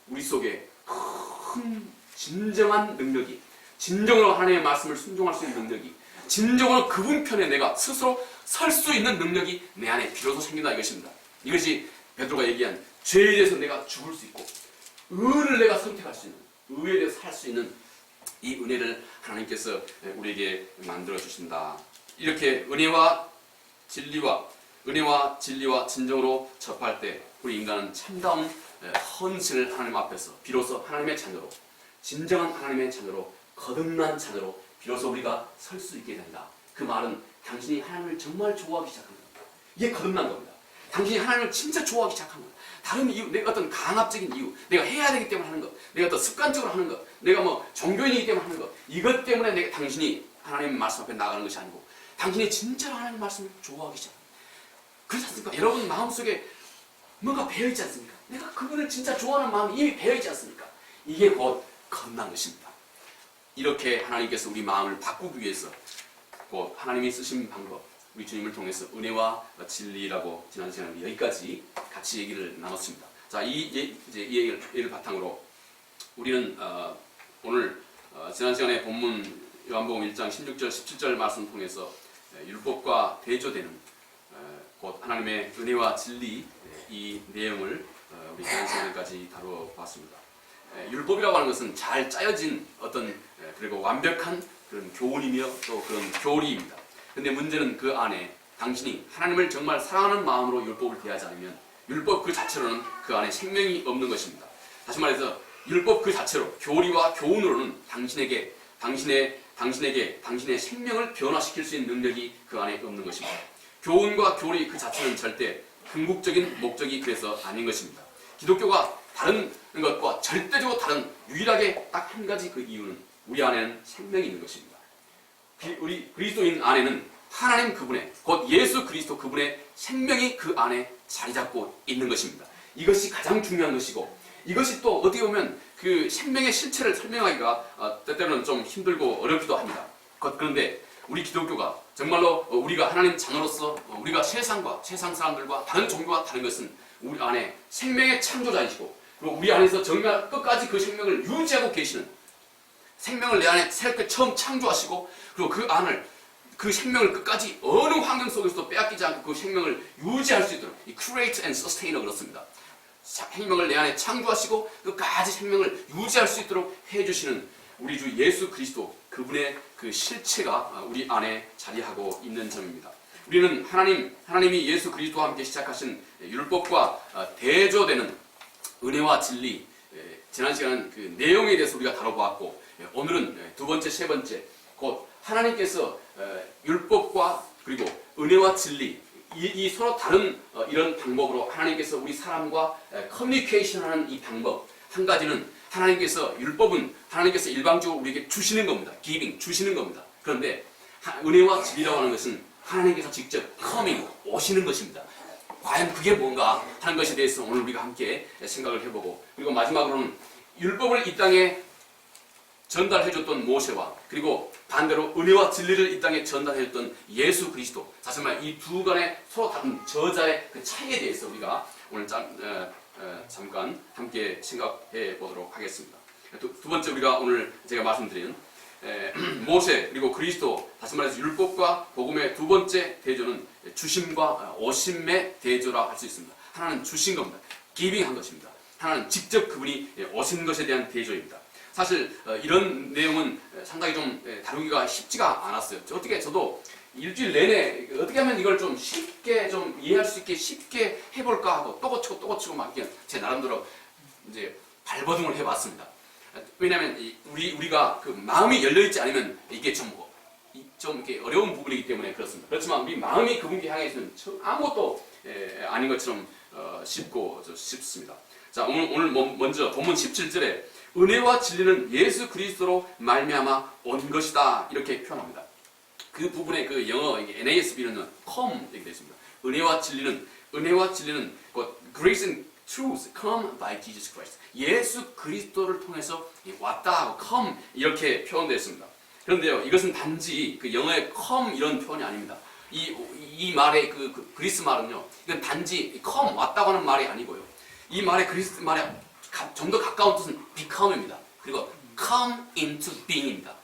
우리 속에 큰 진정한 능력이, 진정으로 하나님의 말씀을 순종할 수 있는 능력이, 진정으로 그분 편에 내가 스스로 설 수 있는 능력이 내 안에 비로소 생긴다 이것입니다. 이것이 베드로가 얘기한 죄에 대해서 내가 죽을 수 있고 의를 내가 선택할 수 있는, 의에 대해서 살 수 있는 이 은혜를 하나님께서 우리에게 만들어 주신다. 이렇게 은혜와 진리와 진정으로 접할 때 우리 인간은 참다운 헌신을 하나님 앞에서 비로소 하나님의 자녀로, 진정한 하나님의 자녀로, 거듭난 자녀로 비로소 우리가 설 수 있게 된다. 그 말은 당신이 하나님을 정말 좋아하기 시작한 겁니다. 이게 거듭난 겁니다. 당신이 하나님을 진짜 좋아하기 시작한 겁니다. 다른 이유, 내가 어떤 강압적인 이유, 내가 해야 되기 때문에 하는 것, 내가 어떤 습관적으로 하는 것, 내가 뭐 종교인이기 때문에 하는 것, 이것 때문에 당신이 하나님 말씀 앞에 나가는 것이 아니고 당신이 진짜로 하나님 말씀을 좋아하기 시작합니다. 그렇지 않습니까? 여러분 마음속에 뭔가 배어있지 않습니까? 내가 그분을 진짜 좋아하는 마음이 이미 배어있지 않습니까? 이게 곧 거듭난 것입니다. 이렇게 하나님께서 우리 마음을 바꾸기 위해서 곧 하나님이 쓰신 방법, 우리 주님을 통해서 은혜와 진리라고 지난 시간에 여기까지 같이 얘기를 나눴습니다. 자, 이 얘기를 바탕으로 우리는 오늘 지난 시간에 본문 요한복음 1장 16절 17절 말씀 통해서 율법과 대조되는 곧 하나님의 은혜와 진리 이 내용을 우리 지난 시간까지 다뤄봤습니다. 율법이라고 하는 것은 잘 짜여진 어떤 그리고 완벽한 그런 교훈이며 또 그런 교리입니다. 근데 문제는 그 안에 당신이 하나님을 정말 사랑하는 마음으로 율법을 대하지 않으면 율법 그 자체로는 그 안에 생명이 없는 것입니다. 다시 말해서 율법 그 자체로 교리와 교훈으로는 당신의 생명을 변화시킬 수 있는 능력이 그 안에 없는 것입니다. 교훈과 교리 그 자체는 절대 궁극적인 목적이 그래서 아닌 것입니다. 기독교가 다른 것과 절대적으로 다른 유일하게 딱 한 가지 그 이유는 우리 안에는 생명이 있는 것입니다. 우리 그리스도인 안에는 하나님 그분의 곧 예수 그리스도 그분의 생명이 그 안에 자리 잡고 있는 것입니다. 이것이 가장 중요한 것이고 이것이 또 어떻게 보면 그 생명의 실체를 설명하기가 때때로는 좀 힘들고 어렵기도 합니다. 그런데 우리 기독교가 정말로 우리가 하나님 자녀로서 우리가 세상 사람들과 다른 종교와 다른 것은 우리 안에 생명의 창조자이시고 그리고 우리 안에서 정말 끝까지 그 생명을 유지하고 계시는 생명을 내 안에 새롭게 처음 창조하시고 그리고 그 생명을 끝까지 어느 환경 속에서도 빼앗기지 않고 그 생명을 유지할 수 있도록 이 create and sustain을 그렇습니다. 생명을 내 안에 창조하시고 끝까지 생명을 유지할 수 있도록 해주시는 우리 주 예수 그리스도 그분의 그 실체가 우리 안에 자리하고 있는 점입니다. 우리는 하나님이 예수 그리스도와 함께 시작하신 율법과 대조되는 은혜와 진리 지난 시간은 그 내용에 대해서 우리가 다뤄보았고 오늘은 두 번째, 세 번째 곧 하나님께서 율법과 그리고 은혜와 진리 이 서로 다른 이런 방법으로 하나님께서 우리 사람과 커뮤니케이션하는 이 방법 한 가지는 율법은 하나님께서 일방적으로 우리에게 주시는 겁니다. giving 주시는 겁니다. 그런데 은혜와 진리라고 하는 것은 하나님께서 직접 coming 오시는 것입니다. 과연 그게 뭔가 하는 것에 대해서 오늘 우리가 함께 생각을 해보고 그리고 마지막으로는 율법을 이 땅에 전달해줬던 모세와 그리고 반대로 은혜와 진리를 이 땅에 전달해줬던 예수 그리스도 다시 말해 이 두 간의 서로 다른 저자의 그 차이에 대해서 우리가 오늘 잠깐 함께 생각해 보도록 하겠습니다. 두 번째 우리가 오늘 제가 말씀드린 모세 그리고 그리스도 다시 말해서 율법과 복음의 두 번째 대조는 주심과 오심의 대조라 할 수 있습니다. 하나는 주신 겁니다. 기빙한 것입니다. 하나는 직접 그분이 오신 것에 대한 대조입니다. 사실 이런 내용은 상당히 좀 다루기가 쉽지가 않았어요. 저도 일주일 내내 어떻게 하면 이걸 좀 쉽게 좀 이해할 수 있게 쉽게 해볼까 하고 또 고치고 막 이렇게 제 나름대로 이제 발버둥을 해봤습니다. 왜냐하면 우리가 그 마음이 열려있지 않으면 이게 좀 이렇게 어려운 부분이기 때문에 그렇습니다. 그렇지만 우리 마음이 그분께 향해 있으면 아무것도 아닌 것처럼 쉽습니다. 자, 오늘 먼저 본문 17절에 은혜와 진리는 예수 그리스도로 말미암아 온 것이다 이렇게 표현합니다. 그 부분에 그 영어 NASB는 come 이렇게 되어 있습니다. 은혜와 진리는 grace and truth come by Jesus Christ. 예수 그리스도를 통해서 왔다 하고 come 이렇게 표현되어 있습니다. 그런데요, 이것은 단지 그 영어의 come 이런 표현이 아닙니다. 이 말의 그 그리스 말은요, 이건 단지 come 왔다고 하는 말이 아니고요. 이 말의 그리스 말의 좀 더 가까운 뜻은 become입니다. 그리고 come into being입니다.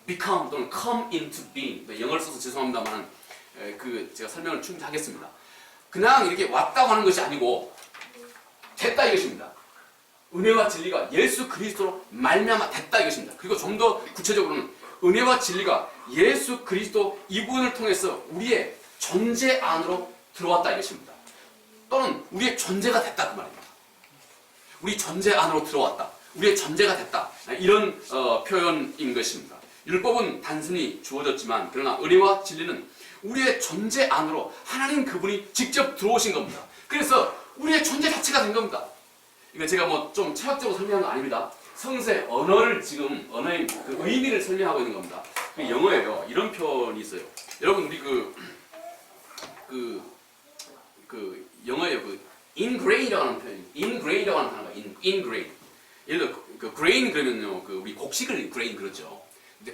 become 또는 come into being. 영어를 써서 죄송합니다만 제가 설명을 충분히 하겠습니다. 그냥 이렇게 왔다고 하는 것이 아니고 됐다 이것입니다. 은혜와 진리가 예수 그리스도로 말미암아 됐다 이것입니다. 그리고 좀 더 구체적으로는 은혜와 진리가 예수 그리스도 이분을 통해서 우리의 존재 안으로 들어왔다 이것입니다. 또는 우리의 존재가 됐다 그 말입니다. 우리 존재 안으로 들어왔다. 우리의 존재가 됐다. 이런 표현인 것입니다. 율법은 단순히 주어졌지만 그러나 은혜와 진리는 우리의 존재 안으로 하나님 그분이 직접 들어오신 겁니다. 그래서 우리의 존재 자체가 된 겁니다. 이거 제가 뭐 좀 철학적으로 설명한 거 아닙니다. 성세 언어를 지금 언어의 그 의미를 설명하고 있는 겁니다. 그 영어에요. 이런 표현이 있어요. 여러분 우리 영어에요. ingrain이라고 하는 표현이 ingrain이라고 하는 단어가 ingrain. 예를 들어 그 grain 그러면요. 우리 곡식을 grain 그러죠. 근데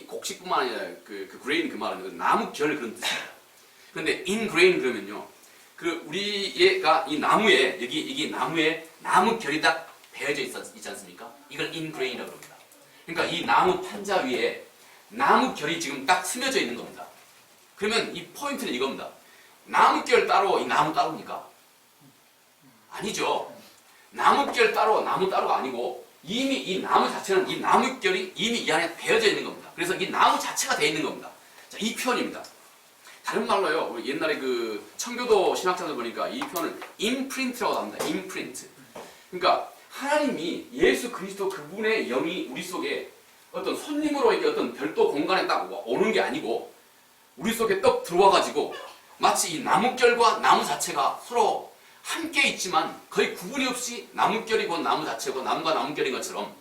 곡식뿐만 아니라 그 grain 그 말은 나무 결 그런 뜻입니다. 그런데 ingrain 그러면요. 우리가 이 나무에 여기 나무에 나무 결이 딱 베어져 있지 않습니까? 이걸 ingrain이라고 합니다. 그러니까 이 나무 판자 위에 나무 결이 지금 딱 스며져 있는 겁니다. 그러면 이 포인트는 이겁니다. 나무 결 따로 이 나무 따로입니까? 아니죠. 나무 결 따로 나무 따로가 아니고 이미 이 나무 자체는 이 나무 결이 이미 이 안에 베어져 있는 겁니다. 그래서 이 나무 자체가 되어 있는 겁니다. 자, 이 표현입니다. 다른 말로요. 우리 옛날에 그 청교도 신학자들 보니까 이 표현을 imprint라고 합니다. imprint. 그러니까 하나님이 예수 그리스도 그분의 영이 우리 속에 어떤 손님으로 이렇게 어떤 별도 공간에 딱 오는 게 아니고 우리 속에 떡 들어와가지고 마치 이 나무결과 나무 자체가 서로 함께 있지만 거의 구분이 없이 나무결이고 나무 자체고 나무가 나무결인 것처럼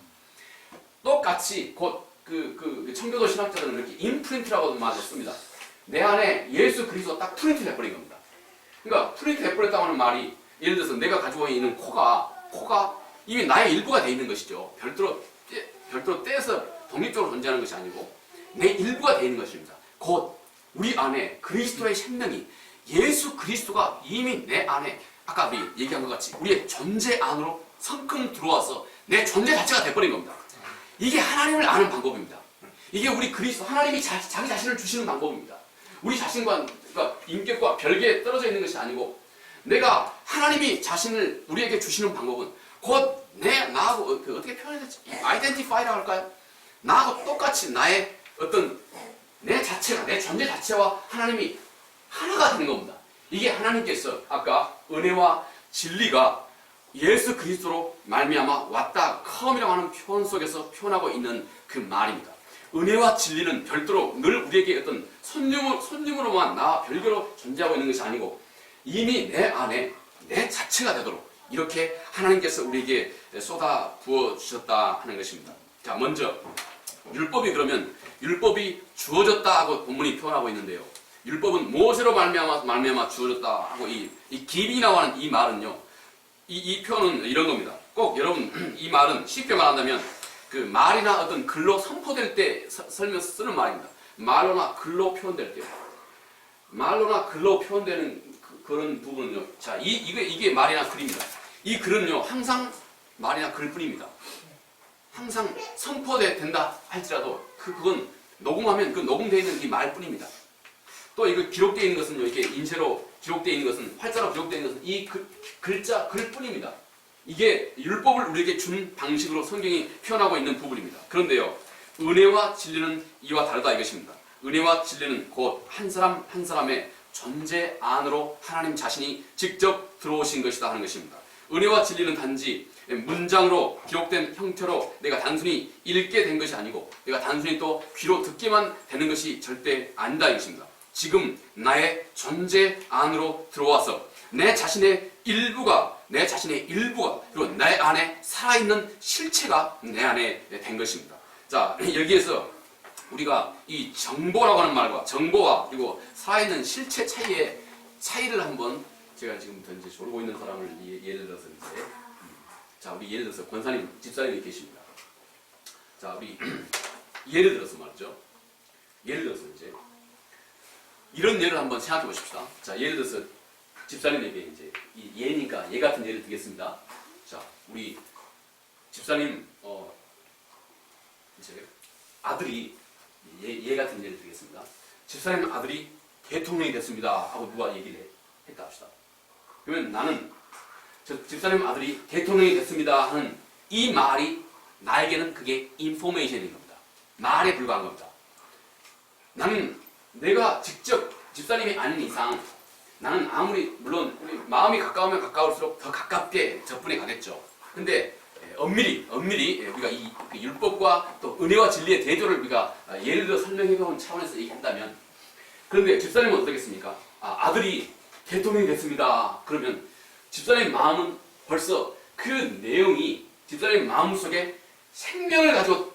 똑같이 곧 그 청교도 신학자들은 이렇게 임프린트라고 말을 씁니다. 내 안에 예수 그리스도 딱 프린트 해버린 겁니다. 그러니까 프린트 해버렸다고 하는 말이 예를 들어서 내가 가지고 있는 코가 이미 나의 일부가 되어 있는 것이죠. 별도로 떼서 독립적으로 존재하는 것이 아니고 내 일부가 되어 있는 것입니다. 곧 우리 안에 그리스도의 생명이 예수 그리스도가 이미 내 안에 아까 우리 얘기한 것 같이 우리의 존재 안으로 성큼 들어와서 내 존재 자체가 돼버린 겁니다. 이게 하나님을 아는 방법입니다. 이게 우리 그리스도 하나님이 자기 자신을 주시는 방법입니다. 우리 자신과 그러니까 인격과 별개에 떨어져 있는 것이 아니고 내가 하나님이 자신을 우리에게 주시는 방법은 곧 나하고 어떻게 표현해야 되지? 아이덴티파이라고 할까요? 나하고 똑같이 나의 어떤 내 자체가 내 존재 자체와 하나님이 하나가 되는 겁니다. 이게 하나님께서 아까 은혜와 진리가 예수 그리스도로 말미암아 왔다 컴이라고 하는 표현 속에서 표현하고 있는 그 말입니다. 은혜와 진리는 별도로 늘 우리에게 어떤 손님으로만 나와 별개로 존재하고 있는 것이 아니고 이미 내 안에 내 자체가 되도록 이렇게 하나님께서 우리에게 쏟아 부어 주셨다 하는 것입니다. 자, 먼저 율법이 그러면 율법이 주어졌다 하고 본문이 표현하고 있는데요. 율법은 모세로 말미암아 주어졌다 하고 이 기빈이라고 하는 이 말은요. 이 표현은 이런 겁니다. 꼭 여러분 이 말은 쉽게 말한다면 그 말이나 어떤 글로 선포될 때 설명서 쓰는 말입니다. 말로나 글로 표현될 때요. 말로나 글로 표현되는 그런 부분은요. 자, 이게 말이나 글입니다. 이 글은요, 항상 말이나 글뿐입니다. 항상 선포된다 할지라도 그건 녹음하면 그 녹음되어 있는 이 말뿐입니다. 또 이거 기록되어 있는 것은요, 이게 인쇄로 기록되어 있는 것은 활자로 기록되어 있는 것은 이 글뿐입니다. 이게 율법을 우리에게 준 방식으로 성경이 표현하고 있는 부분입니다. 그런데요, 은혜와 진리는 이와 다르다 이것입니다. 은혜와 진리는 곧 한 사람 한 사람의 존재 안으로 하나님 자신이 직접 들어오신 것이다 하는 것입니다. 은혜와 진리는 단지 문장으로 기록된 형태로 내가 단순히 읽게 된 것이 아니고 내가 단순히 또 귀로 듣기만 되는 것이 절대 아니다 이것입니다. 지금 나의 존재 안으로 들어와서 내 자신의 일부가 그리고 내 안에 살아있는 실체가 내 안에 된 것입니다. 자, 여기에서 우리가 이 정보라고 하는 말과 정보와 그리고 살아있는 실체 차이를 한번 제가 지금부터 이제 조르고 있는 사람을 예를 들어서 이제 자, 우리 예를 들어서 권사님, 집사님이 계십니다. 자, 우리 예를 들어서 말이죠. 예를 들어서 이제 이런 예를 한번 생각해 보십시다. 자, 예를 들어서 집사님에게 이제 이 예니까 예 같은 예를 드겠습니다. 자, 우리 집사님 이제 아들이 예 같은 예를 드리겠습니다. 집사님 아들이 대통령이 됐습니다 하고 누가 얘기를 했다 합시다. 그러면 나는 집사님 아들이 대통령이 됐습니다 하는 이 말이 나에게는 그게 인포메이션인 겁니다. 말에 불과한 겁니다. 나는 내가 직접 집사님이 아닌 이상 나는 아무리 물론 우리 마음이 가까우면 가까울수록 더 가깝게 접근해 가겠죠. 근데 엄밀히 우리가 이 율법과 또 은혜와 진리의 대조를 우리가 예를 들어 설명해 본 차원에서 얘기한다면, 그런데 집사님은 어떻겠습니까? 아들이 대통령이 됐습니다. 그러면 집사님 마음은 벌써 그 내용이 집사님 마음속에 생명을 가지고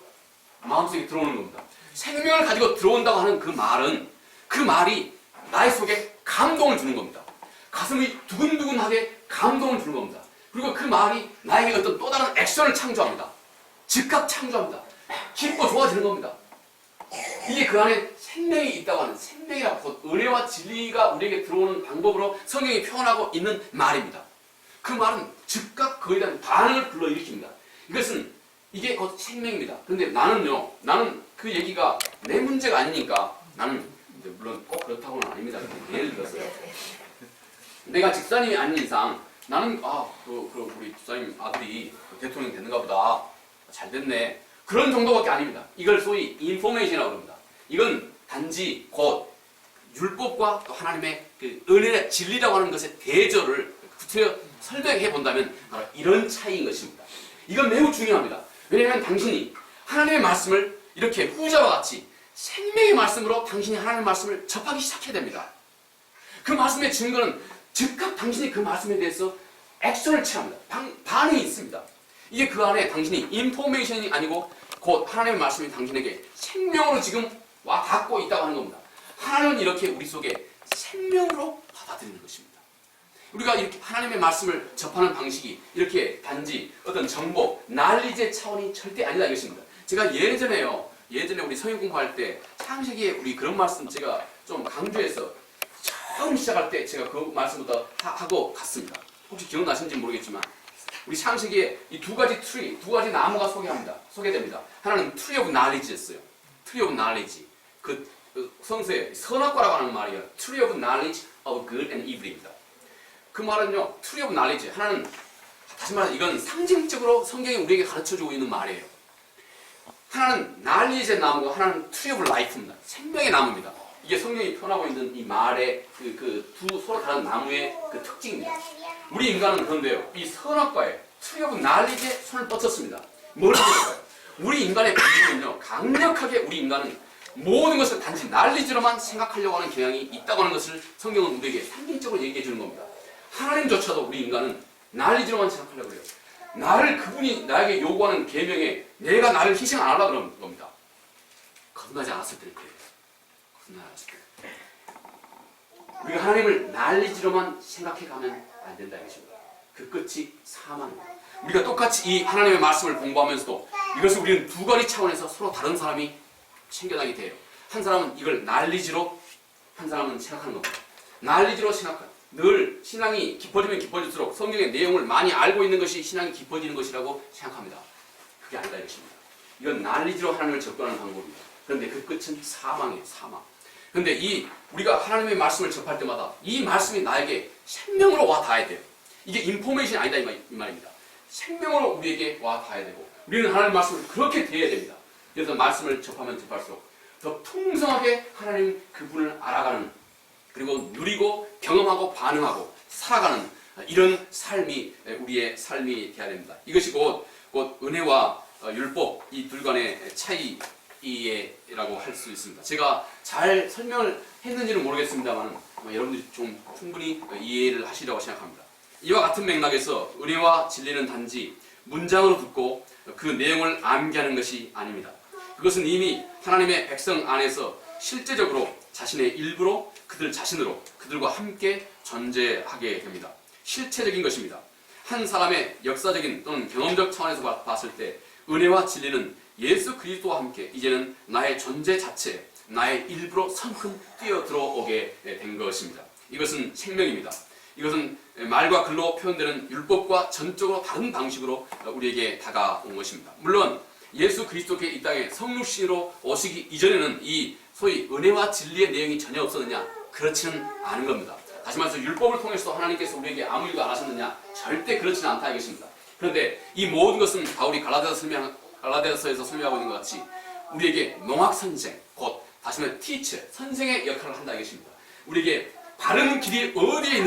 마음속에 들어오는 겁니다. 생명을 가지고 들어온다고 하는 그 말은, 그 말이 나의 속에 감동을 주는 겁니다. 가슴이 두근두근하게 감동을 주는 겁니다. 그리고 그 말이 나에게 어떤 또 다른 액션을 창조합니다. 즉각 창조합니다. 기뻐 좋아지는 겁니다. 이게 그 안에 생명이 있다고 하는, 생명이라고 은혜와 진리가 우리에게 들어오는 방법으로 성경이 표현하고 있는 말입니다. 그 말은 즉각 그에 대한 반응을 불러일으킵니다. 이것은 이게 곧 생명입니다. 그런데 나는 그 얘기가 내 문제가 아니니까, 나는 물론 꼭 그렇다고는 아닙니다. 예를 들었어요. 내가 집사님이 아닌 이상 나는 우리 집사님 아들이 대통령 됐는가 보다, 잘 됐네, 그런 정도밖에 아닙니다. 이걸 소위 인포메이션이라고 합니다. 이건 단지 곧 율법과 또 하나님의 그 은혜의 진리라고 하는 것의 대조를 구체적으로 설명해 본다면 바로 이런 차이인 것입니다. 이건 매우 중요합니다. 왜냐하면 당신이 하나님의 말씀을 이렇게 후자와 같이 생명의 말씀으로 당신이 하나님의 말씀을 접하기 시작해야 됩니다. 그 말씀의 증거는 즉각 당신이 그 말씀에 대해서 액션을 취합니다. 반응이 있습니다. 이게 그 안에 당신이 인포메이션이 아니고 곧 하나님의 말씀이 당신에게 생명으로 지금 와 닿고 있다고 하는 겁니다. 하나님은 이렇게 우리 속에 생명으로 받아들이는 것입니다. 우리가 이렇게 하나님의 말씀을 접하는 방식이 이렇게 단지 어떤 정보, 난리제 차원이 절대 아니다 이것입니다. 제가 예전에 우리 성경 공부할 때 창세기에 우리 그런 말씀 제가 좀 강조해서 처음 시작할 때 제가 그 말씀부터 하고 갔습니다. 혹시 기억나시는지 모르겠지만 우리 창세기에 이 두 가지 나무가 소개됩니다. 하나는 Tree of Knowledge였어요. Tree of Knowledge. 그 성서에 선악과라고 하는 말이에요. Tree of Knowledge of Good and Evil입니다. 그 말은요, Tree of Knowledge. 하나는 다시 말해서 이건 상징적으로 성경이 우리에게 가르쳐주고 있는 말이에요. 하나는 Knowledge의 나무고 하나는 Tree of Life입니다. 생명의 나무입니다. 이게 성경이 표현하고 있는 이 말의 그 두 서로 다른 나무의 그 특징입니다. 우리 인간은 그런데요, 이 선악과에 Tree of Knowledge에 손을 뻗쳤습니다. 뭘 해볼까요? 우리 인간의 본질은요, 강력하게 우리 인간은 모든 것을 단지 난리지로만 생각하려고 하는 경향이 있다고 하는 것을 성경은 우리에게 상징적으로 얘기해 주는 겁니다. 하나님조차도 우리 인간은 난리지로만 생각하려고 해요. 그분이 나에게 요구하는 계명에 내가 나를 희생 안 하려고 그러는 겁니다. 거듭나지 않았을 때는 그래요. 거듭나지 않았을 때. 우리가 하나님을 난리지로만 생각해가면 안 된다 이것입니다. 그 끝이 사망입니다. 우리가 똑같이 이 하나님의 말씀을 공부하면서도 이것을 우리는 두 가지 차원에서 서로 다른 사람이 챙겨나게 돼요. 한 사람은 이걸 난리지로, 한 사람은 생각하는 겁니다. 난리지로 생각하는, 늘 신앙이 깊어지면 깊어질수록 성경의 내용을 많이 알고 있는 것이 신앙이 깊어지는 것이라고 생각합니다. 그게 아니다 이것입니다. 이건 난리지로 하나님을 접근하는 방법입니다. 그런데 그 끝은 사망이에요. 사망. 그런데 우리가 하나님의 말씀을 접할 때마다 이 말씀이 나에게 생명으로 와 닿아야 돼요. 이게 인포메이션이 아니다 이 말입니다. 생명으로 우리에게 와 닿아야 되고 우리는 하나님의 말씀을 그렇게 대해야 됩니다. 그래서 말씀을 접하면 접할수록 더 풍성하게 하나님 그분을 알아가는, 그리고 누리고 경험하고 반응하고 살아가는 이런 삶이 우리의 삶이 되어야 됩니다. 이것이 곧 은혜와 율법 이 둘 간의 차이라고 할 수 있습니다. 제가 잘 설명을 했는지는 모르겠습니다만 여러분들이 좀 충분히 이해를 하시리라고 생각합니다. 이와 같은 맥락에서 은혜와 진리는 단지 문장으로 듣고 그 내용을 암기하는 것이 아닙니다. 그것은 이미 하나님의 백성 안에서 실제적으로 자신의 일부로 그들 자신으로 그들과 함께 존재하게 됩니다. 실체적인 것입니다. 한 사람의 역사적인 또는 경험적 차원에서 봤을 때 은혜와 진리는 예수 그리스도와 함께 이제는 나의 존재 자체, 나의 일부로 성큼 뛰어들어오게 된 것입니다. 이것은 생명입니다. 이것은 말과 글로 표현되는 율법과 전적으로 다른 방식으로 우리에게 다가온 것입니다. 물론 예수 그리스도께 이 땅에 성육신으로 오시기 이전에는 이 소위 은혜와 진리의 내용이 전혀 없었느냐? 그렇지는 않은 겁니다. 다시 말해서 율법을 통해서 하나님께서 우리에게 아무 일도 안 하셨느냐? 절대 그렇지는 않다 이것입니다. 그런데 이 모든 것은 바울이 갈라디아서에서 설명하고 있는 것 같이 우리에게 농학 선생, 곧 다시 말해 티처, 선생의 역할을 한다 이것입니다. 우리에게 바른 길이 어디에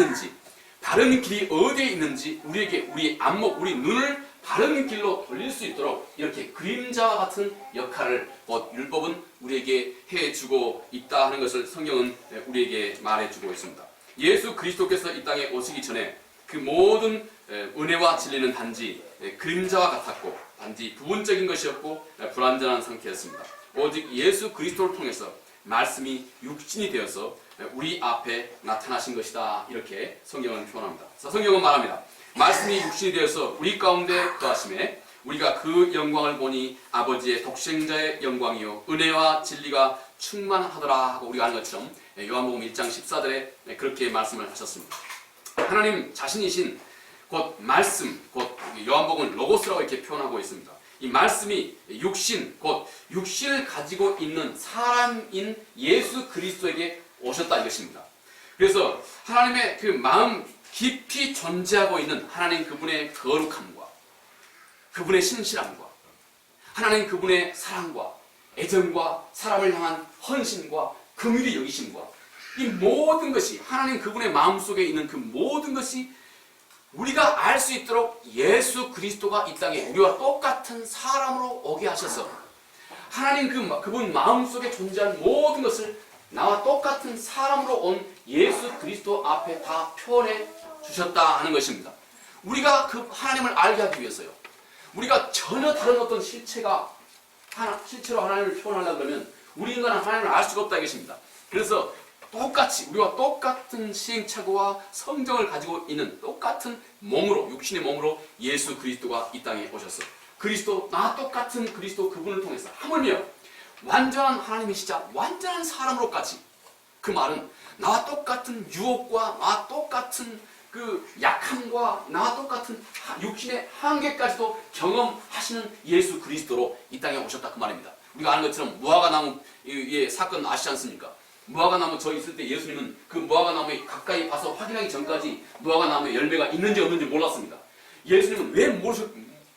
있는지 우리에게 우리 안목, 우리 눈을 바른 길로 돌릴 수 있도록 이렇게 그림자와 같은 역할을 곧 율법은 우리에게 해주고 있다 하는 것을 성경은 우리에게 말해주고 있습니다. 예수 그리스도께서 이 땅에 오시기 전에 그 모든 은혜와 진리는 단지 그림자와 같았고 단지 부분적인 것이었고 불완전한 상태였습니다. 오직 예수 그리스도를 통해서 말씀이 육신이 되어서 우리 앞에 나타나신 것이다. 이렇게 성경은 표현합니다. 성경은 말합니다. 말씀이 육신이 되어서 우리 가운데 거하심에 우리가 그 영광을 보니 아버지의 독생자의 영광이요 은혜와 진리가 충만하더라 하고 우리가 아는 것처럼 요한복음 1장 14절에 그렇게 말씀을 하셨습니다. 하나님 자신이신 곧 말씀, 곧 요한복음은 로고스라고 이렇게 표현하고 있습니다. 이 말씀이 육신, 곧 육신을 가지고 있는 사람인 예수 그리스도에게 오셨다 이것입니다. 그래서 하나님의 그 마음 깊이 존재하고 있는 하나님 그분의 거룩함과 그분의 신실함과 하나님 그분의 사랑과 애정과 사람을 향한 헌신과 긍휼히 여기심과 이 모든 것이 하나님 그분의 마음속에 있는 그 모든 것이 우리가 알 수 있도록 예수 그리스도가 이 땅에 우리와 똑같은 사람으로 오게 하셔서 하나님 그분 마음속에 존재한 모든 것을 나와 똑같은 사람으로 온 예수 그리스도 앞에 다 표현해 주셨다 하는 것입니다. 우리가 그 하나님을 알게 하기 위해서요. 우리가 전혀 다른 어떤 실체로 하나님을 표현하려고 그러면 우리 인간은 하나님을 알 수가 없다 이것입니다. 그래서 똑같이 우리와 똑같은 시행착오와 성정을 가지고 있는 똑같은 몸으로 육신의 몸으로 예수 그리스도가 이 땅에 오셨어. 나와 똑같은 그리스도 그분을 통해서 하물며 완전한 하나님이시자 완전한 사람으로까지 그 말은 나와 똑같은 유혹과 나와 똑같은 그 약함과 나와 똑같은 육신의 한계까지도 경험하시는 예수 그리스도로 이 땅에 오셨다 그 말입니다. 우리가 아는 것처럼 무화과나무의 사건 아시지 않습니까? 무화과나무 저 있을 때 예수님은 그 무화과나무에 가까이 봐서 확인하기 전까지 무화과나무에 열매가 있는지 없는지 몰랐습니다. 예수님은 왜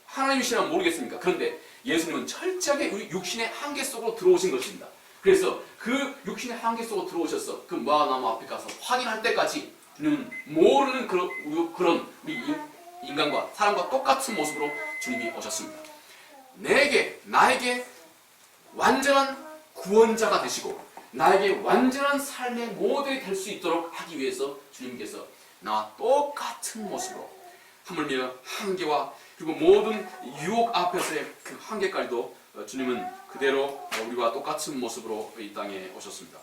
하나님이시나 모르겠습니까? 그런데 예수님은 철저하게 우리 육신의 한계 속으로 들어오신 것입니다. 그래서 그 육신의 한계 속으로 들어오셔서 그 무화과나무 앞에 가서 확인할 때까지 주님은 모르는 그런 우리 인간과 사람과 똑같은 모습으로 주님이 오셨습니다. 나에게 완전한 구원자가 되시고 나에게 완전한 삶의 모델이 될 수 있도록 하기 위해서 주님께서 나와 똑같은 모습으로 하물며 한계와 그리고 모든 유혹 앞에서의 그 한계까지도 주님은 그대로 우리와 똑같은 모습으로 이 땅에 오셨습니다.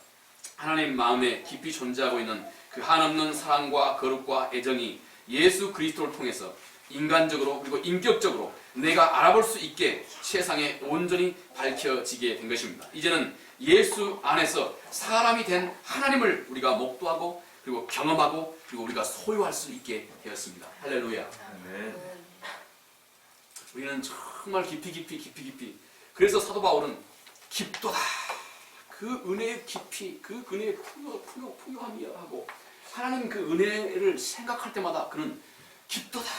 하나님 마음에 깊이 존재하고 있는 그 한없는 사랑과 거룩과 애정이 예수 그리스도를 통해서 인간적으로 그리고 인격적으로 내가 알아볼 수 있게 세상에 온전히 밝혀지게 된 것입니다. 이제는 예수 안에서 사람이 된 하나님을 우리가 목도하고 그리고 경험하고 그리고 우리가 소유할 수 있게 되었습니다. 할렐루야. 아멘. 우리는 정말 깊이 그래서 사도 바울은 깊도다 그 은혜의 깊이 그 은혜의 풍요함이하고 하나님 그 은혜를 생각할 때마다 그는 깊도다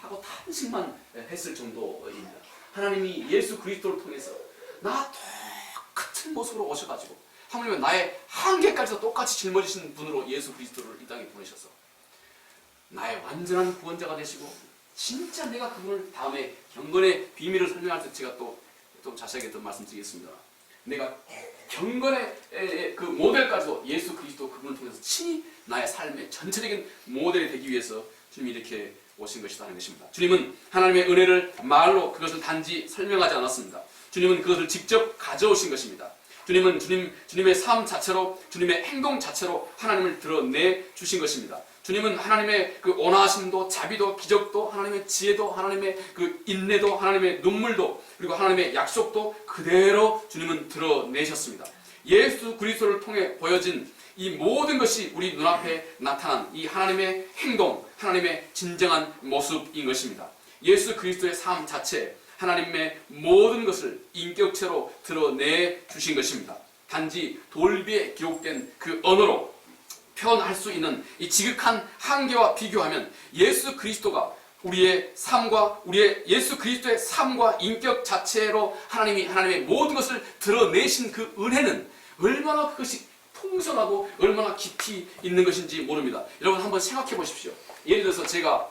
하고 탄식만 했을 정도입니다. 하나님이 예수 그리스도를 통해서 나 똑같은 모습으로 오셔가지고 하물며 나의 한계까지도 똑같이 짊어지신 분으로 예수 그리스도를 이 땅에 보내셔서 나의 완전한 구원자가 되시고 진짜 내가 그분을 다음에 경건의 비밀을 설명할 때 제가 또 좀 자세하게 더 말씀드리겠습니다. 내가 경건의 그 모델까지도 예수 그리스도 그분을 통해서 친히 나의 삶의 전체적인 모델이 되기 위해서 주님이 이렇게 오신 것이다 하는 것입니다. 주님은 하나님의 은혜를 말로 그것을 단지 설명하지 않았습니다. 주님은 그것을 직접 가져오신 것입니다. 주님은 주님의 삶 자체로 주님의 행동 자체로 하나님을 드러내 주신 것입니다. 주님은 하나님의 그 온화하심도 자비도 기적도 하나님의 지혜도 하나님의 그 인내도 하나님의 눈물도 그리고 하나님의 약속도 그대로 주님은 드러내셨습니다. 예수 그리스도를 통해 보여진 이 모든 것이 우리 눈앞에 나타난 이 하나님의 행동, 하나님의 진정한 모습인 것입니다. 예수 그리스도의 삶 자체, 하나님의 모든 것을 인격체로 드러내 주신 것입니다. 단지 돌비에 기록된 그 언어로 표현할 수 있는 이 지극한 한계와 비교하면 예수 그리스도가 우리의 삶과 예수 그리스도의 삶과 인격 자체로 하나님의 모든 것을 드러내신 그 은혜는 얼마나 그것이 풍성하고 얼마나 깊이 있는 것인지 모릅니다. 여러분 한번 생각해 보십시오. 예를 들어서 제가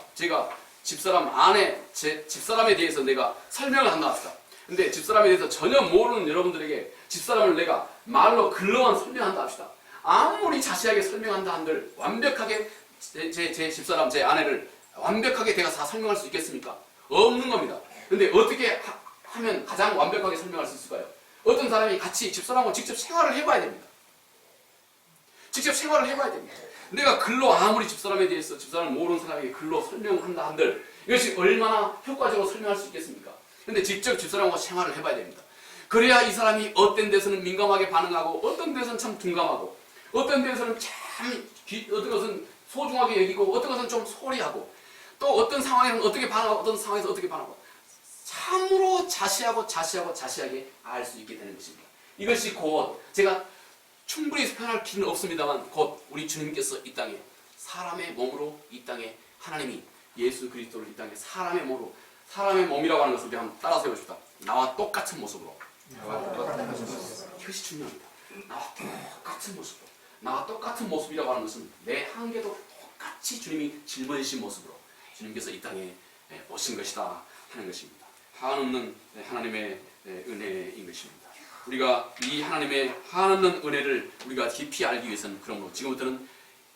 제 집사람에 대해서 내가 설명을 한다 합시다. 근데 집사람에 대해서 전혀 모르는 여러분들에게 집사람을 내가 말로 글로만 설명한다 합시다. 아무리 자세하게 설명한다 한들 완벽하게 제 집사람, 제 아내를 완벽하게 내가 다 설명할 수 있겠습니까? 없는 겁니다. 근데 어떻게 하면 가장 완벽하게 설명할 수 있을까요? 어떤 사람이 같이 집사람과 직접 생활을 해봐야 됩니다. 직접 생활을 해봐야 됩니다. 내가 글로 아무리 집사람에 대해서 집사람을 모르는 사람에게 글로 설명한다 한들 이것이 얼마나 효과적으로 설명할 수 있겠습니까? 근데 직접 집사람과 생활을 해봐야 됩니다. 그래야 이 사람이 어떤 데서는 민감하게 반응하고 어떤 데서는 참 둔감하고 어떤 데서는 어떤 것은 소중하게 여기고 어떤 것은 좀 소홀히 하고 또 어떤 상황에는 어떻게 반응하고 어떤 상황에서 어떻게 반응하고 참으로 자세하게 알 수 있게 되는 것입니다. 이것이 곧 제가 충분히 표현할 필요는 없습니다만 곧 우리 주님께서 이 땅에 사람의 몸으로 이 땅에 하나님이 예수 그리스도를 이 땅에 사람의 몸이라고 하는 것을 우리 한번 따라서 해봅시다. 나와 똑같은 모습으로. 이것이 중요합니다. 나와 똑같은 모습이라고 하는 것은 내 한계도 똑같이 주님이 짊어지신 모습으로 주님께서 이 땅에 오신 것이다 하는 것입니다. 한없는 하나님의 은혜인 것입니다. 우리가 이 하나님의 한없는 은혜를 우리가 깊이 알기 위해서는 그러므로 지금부터는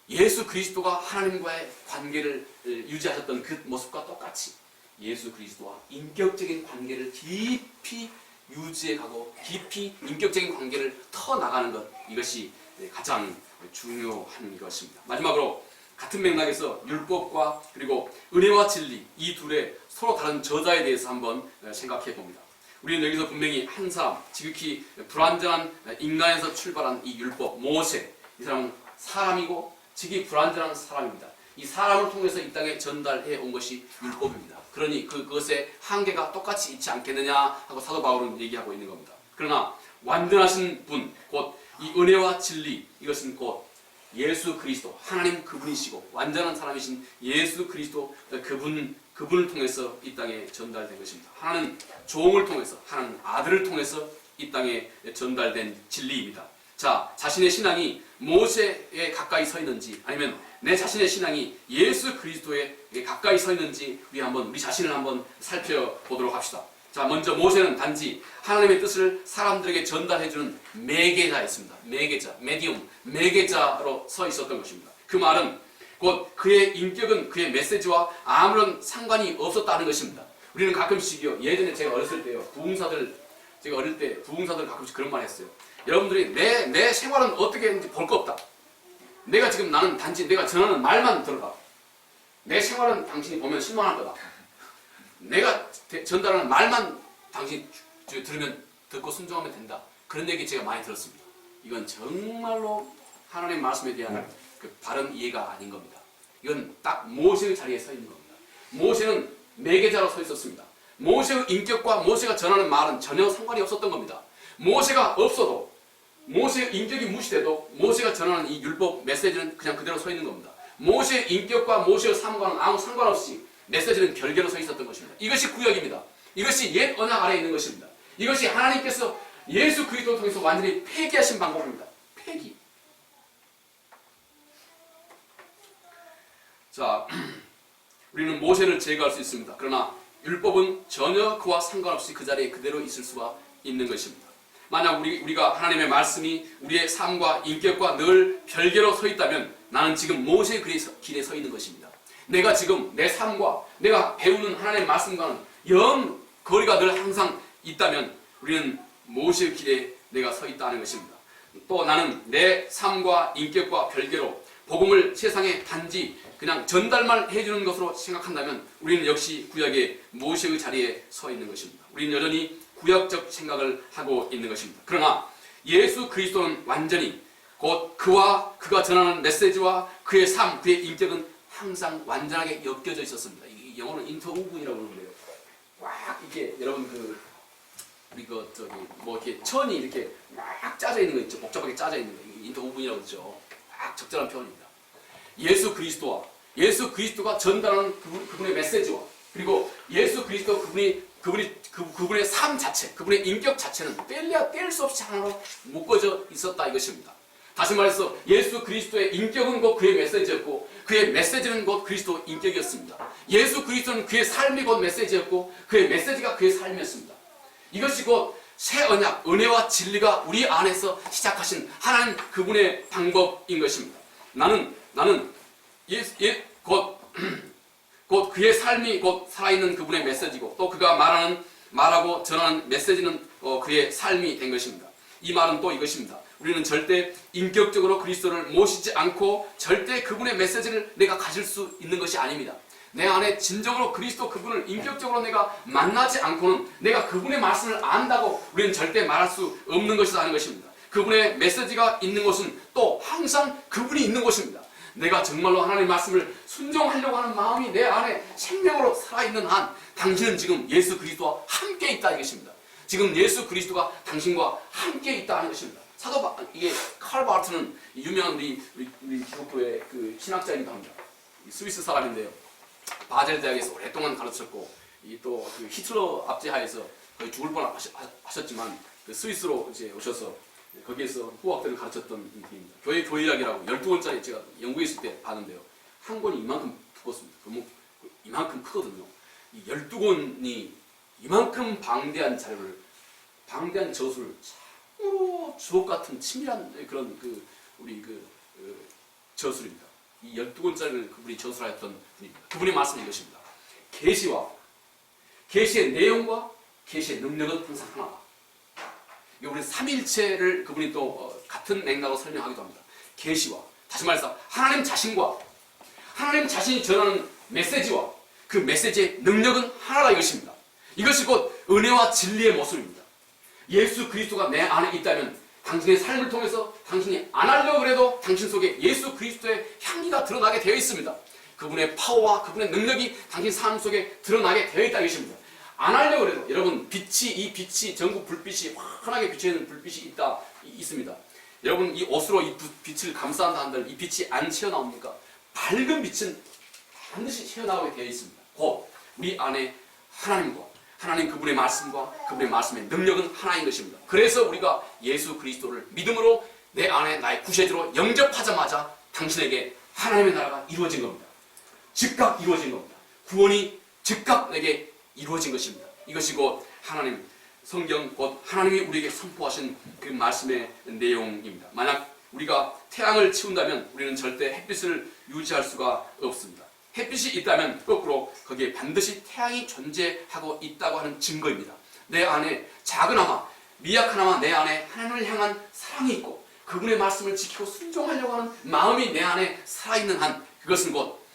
예수 그리스도가 하나님과의 관계를 유지하셨던 그 모습과 똑같이 예수 그리스도와 인격적인 관계를 깊이 유지해가고 깊이 인격적인 관계를 터나가는 것, 이것이 가장 중요한 것입니다. 마지막으로 같은 맥락에서 율법과 그리고 은혜와 진리, 이 둘의 서로 다른 저자에 대해서 한번 생각해 봅니다. 우리는 여기서 분명히 한 사람, 지극히 불완전한 인간에서 출발한 이 율법, 모세, 이 사람은 사람이고 지극히 불완전한 사람입니다. 이 사람을 통해서 이 땅에 전달해 온 것이 율법입니다. 그러니 그것의 한계가 똑같이 있지 않겠느냐 하고 사도 바울은 얘기하고 있는 겁니다. 그러나 완전하신 분, 곧 이 은혜와 진리, 이것은 곧 예수 그리스도, 하나님 그분이시고 완전한 사람이신 예수 그리스도 그분을 통해서 이 땅에 전달된 것입니다. 하나는 종을 통해서, 하나는 아들을 통해서 이 땅에 전달된 진리입니다. 자, 자신의 신앙이 모세에 가까이 서 있는지 아니면 내 자신의 신앙이 예수 그리스도에 가까이 서 있는지 우리 자신을 한번 살펴보도록 합시다. 자, 먼저 모세는 단지 하나님의 뜻을 사람들에게 전달해주는 매개자였습니다. 매개자로 서 있었던 것입니다. 그 말은 곧 그의 인격은 그의 메시지와 아무런 상관이 없었다는 것입니다. 우리는 가끔씩요, 예전에 제가 어렸을 때요, 제가 어릴 때 부흥사들 가끔씩 그런 말 했어요. 여러분들이 내 생활은 어떻게 했는지 볼 거 없다. 나는 단지 내가 전하는 말만 들어라. 내 생활은 당신이 보면 실망할 거다. 내가 전달하는 말만 당신이 들으면 듣고 순종하면 된다. 그런 얘기 제가 많이 들었습니다. 이건 정말로 하나님의 말씀에 대한 그 바른 이해가 아닌 겁니다. 이건 딱 모세의 자리에 서 있는 겁니다. 모세는 매개자로 서 있었습니다. 모세의 인격과 모세가 전하는 말은 전혀 상관이 없었던 겁니다. 모세가 없어도, 모세의 인격이 무시돼도 모세가 전하는 이 율법 메시지는 그냥 그대로 서 있는 겁니다. 모세의 인격과 모세의 삶과는 아무 상관없이 메시지는 별개로 서 있었던 것입니다. 이것이 구약입니다. 이것이 옛 언약 아래에 있는 것입니다. 이것이 하나님께서 예수 그리스도를 통해서 완전히 폐기하신 방법입니다. 폐기. 자, 우리는 모세를 제거할 수 있습니다. 그러나 율법은 전혀 그와 상관없이 그 자리에 그대로 있을 수가 있는 것입니다. 만약 우리가 하나님의 말씀이 우리의 삶과 인격과 늘 별개로 서 있다면 나는 지금 모세의 길에 서 있는 것입니다. 내가 지금 내 삶과 내가 배우는 하나님의 말씀과는 영 거리가 늘 항상 있다면 우리는 모세의 길에 내가 서 있다는 것입니다. 또 나는 내 삶과 인격과 별개로 복음을 세상에 단지 그냥 전달만 해주는 것으로 생각한다면 우리는 역시 구약의 모세의 자리에 서 있는 것입니다. 우리는 여전히 구약적 생각을 하고 있는 것입니다. 그러나 예수 그리스도는 완전히 곧 그가 전하는 메시지와 그의 삶, 그의 인격은 항상 완전하게 엮여져 있었습니다. 영어로는 인터우븐이라고 그러는데요. 꽉 이렇게 여러분 이렇게 천이 이렇게 막 짜져 있는 거 있죠. 복잡하게 짜져 있는 거. 인터우븐이라고 그러죠. 꽉 적절한 표현입니다. 예수 그리스도가 전달하는 그분의 메시지와 그리고 예수 그리스도 그분의 삶 자체, 그분의 인격 자체는 뗄 수 없이 하나로 묶어져 있었다 이것입니다. 다시 말해서 예수 그리스도의 인격은 곧 그의 메시지였고 그의 메시지는 곧 그리스도 인격이었습니다. 예수 그리스도는 그의 삶이 곧 메시지였고 그의 메시지가 그의 삶이었습니다. 이것이 곧 새 언약, 은혜와 진리가 우리 안에서 시작하신 하나님 그분의 방법인 것입니다. 나는 곧 그의 삶이 곧 살아있는 그분의 메시지고 또 그가 말하고 전하는 메시지는 그의 삶이 된 것입니다. 이 말은 또 이것입니다. 우리는 절대 인격적으로 그리스도를 모시지 않고 절대 그분의 메시지를 내가 가질 수 있는 것이 아닙니다. 내 안에 진정으로 그리스도 그분을 인격적으로 내가 만나지 않고는 내가 그분의 말씀을 안다고 우리는 절대 말할 수 없는 것이다 하는 것입니다. 그분의 메시지가 있는 곳은 또 항상 그분이 있는 곳입니다. 내가 정말로 하나님의 말씀을 순종하려고 하는 마음이 내 안에 생명으로 살아있는 한 당신은 지금 예수 그리스도와 함께 있다 이것입니다. 지금 예수 그리스도가 당신과 함께 있다 하는 것입니다. 이게 칼 바르트는 유명한 우리 기독교의 그 신학자이기도 합니다. 스위스 사람인데요. 바젤 대학에서 오랫동안 가르쳤고 또 그 히틀러 압제하에서 거의 죽을 뻔하셨지만 그 스위스로 이제 오셔서 거기에서 후학들을 가르쳤던 분입니다. 교회 교회학이라고 12권짜리 제가 영국에 있을 때 봤는데요. 한 권이 이만큼 두껍습니다. 이만큼 크거든요. 이 12권이 이만큼 방대한 자료를, 방대한 저수를 참으로 주옥 같은 치밀한 그런 저술입니다. 이 12권짜리를 그분이 저술하였던 분입니다. 그분의 말씀이 이것입니다. 계시의 내용과 계시의 능력은 항상 하나다. 우리 삼일체를 그분이 또 같은 맥락으로 설명하기도 합니다. 계시와 다시 말해서 하나님 자신과 하나님 자신이 전하는 메시지와 그 메시지의 능력은 하나다 이것입니다. 이것이 곧 은혜와 진리의 모습입니다. 예수 그리스도가 내 안에 있다면 당신의 삶을 통해서 당신이 안 하려고 해도 당신 속에 예수 그리스도의 향기가 드러나게 되어 있습니다. 그분의 파워와 그분의 능력이 당신 삶 속에 드러나게 되어 있다 이것입니다. 안 하려고 해도 여러분 이 빛이 전국 불빛이 환하게 비치는 불빛이 있습니다. 여러분 이 옷으로 이 빛을 감싼다 한들 이 빛이 안 튀어나옵니까? 밝은 빛은 반드시 튀어나오게 되어 있습니다. 곧 우리 안에 하나님 그분의 말씀과 그분의 말씀의 능력은 하나인 것입니다. 그래서 우리가 예수 그리스도를 믿음으로 내 안에 나의 구세주로 영접하자마자 당신에게 하나님의 나라가 이루어진 겁니다. 즉각 이루어진 겁니다. 구원이 즉각 내게 이루어진 것입니다. 이것이 곧 하나님, 성경 곧 하나님이 우리에게 선포하신 그 말씀의 내용입니다. 만약 우리가 태양을 치운다면 우리는 절대 햇빛을 유지할 수가 없습니다. 햇빛이 있다면 거꾸로 거기에 반드시 태양이 존재하고 있다고 하는 증거입니다. 내 안에 작은아마 미약하나마 내 안에 하나님을 향한 사랑이 있고 그분의 말씀을 지키고 순종하려고 하는 마음이 내 안에 살아있는 한 그것은 곧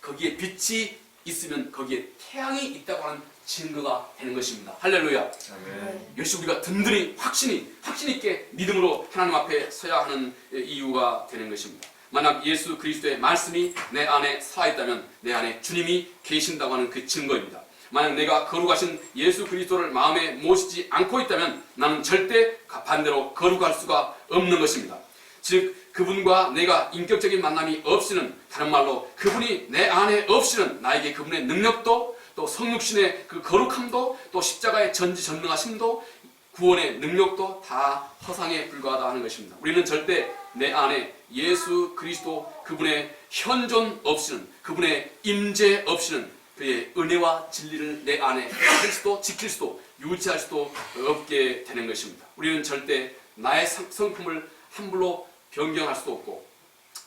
거기에 빛이 있으면 거기에 태양이 있다고 하는 증거가 되는 것입니다. 할렐루야. 아멘. 이것이 우리가 든든히 확신 있게 믿음으로 하나님 앞에 서야 하는 이유가 되는 것입니다. 만약 예수 그리스도의 말씀이 내 안에 살아있다면 내 안에 주님이 계신다고 하는 그 증거입니다. 만약 내가 거룩하신 예수 그리스도를 마음에 모시지 않고 있다면 나는 절대 반대로 거룩할 수가 없는 것입니다. 즉 그분과 내가 인격적인 만남이 없이는, 다른 말로 그분이 내 안에 없이는 나에게 그분의 능력도 또 성육신의 그 거룩함도 또 십자가의 전지전능하심도 구원의 능력도 다 허상에 불과하다 하는 것입니다. 우리는 절대 내 안에 예수 그리스도 그분의 현존 없이는, 그분의 임재 없이는 그의 은혜와 진리를 내 안에 가질 수도 지킬 수도 유지할 수도 없게 되는 것입니다. 우리는 절대 나의 성품을 함부로 변경할 수도 없고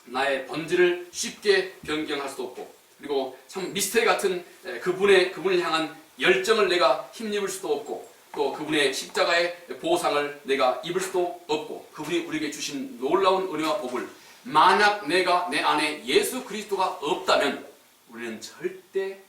나의 본질을 쉽게 변경할 수도 없고 그리고 참 미스테리 같은 그분을 향한 열정을 내가 힘입을 수도 없고 또 그분의 십자가의 보상을 내가 입을 수도 없고 그분이 우리에게 주신 놀라운 은혜와 복을 만약 내가 내 안에 예수 그리스도가 없다면 우리는 절대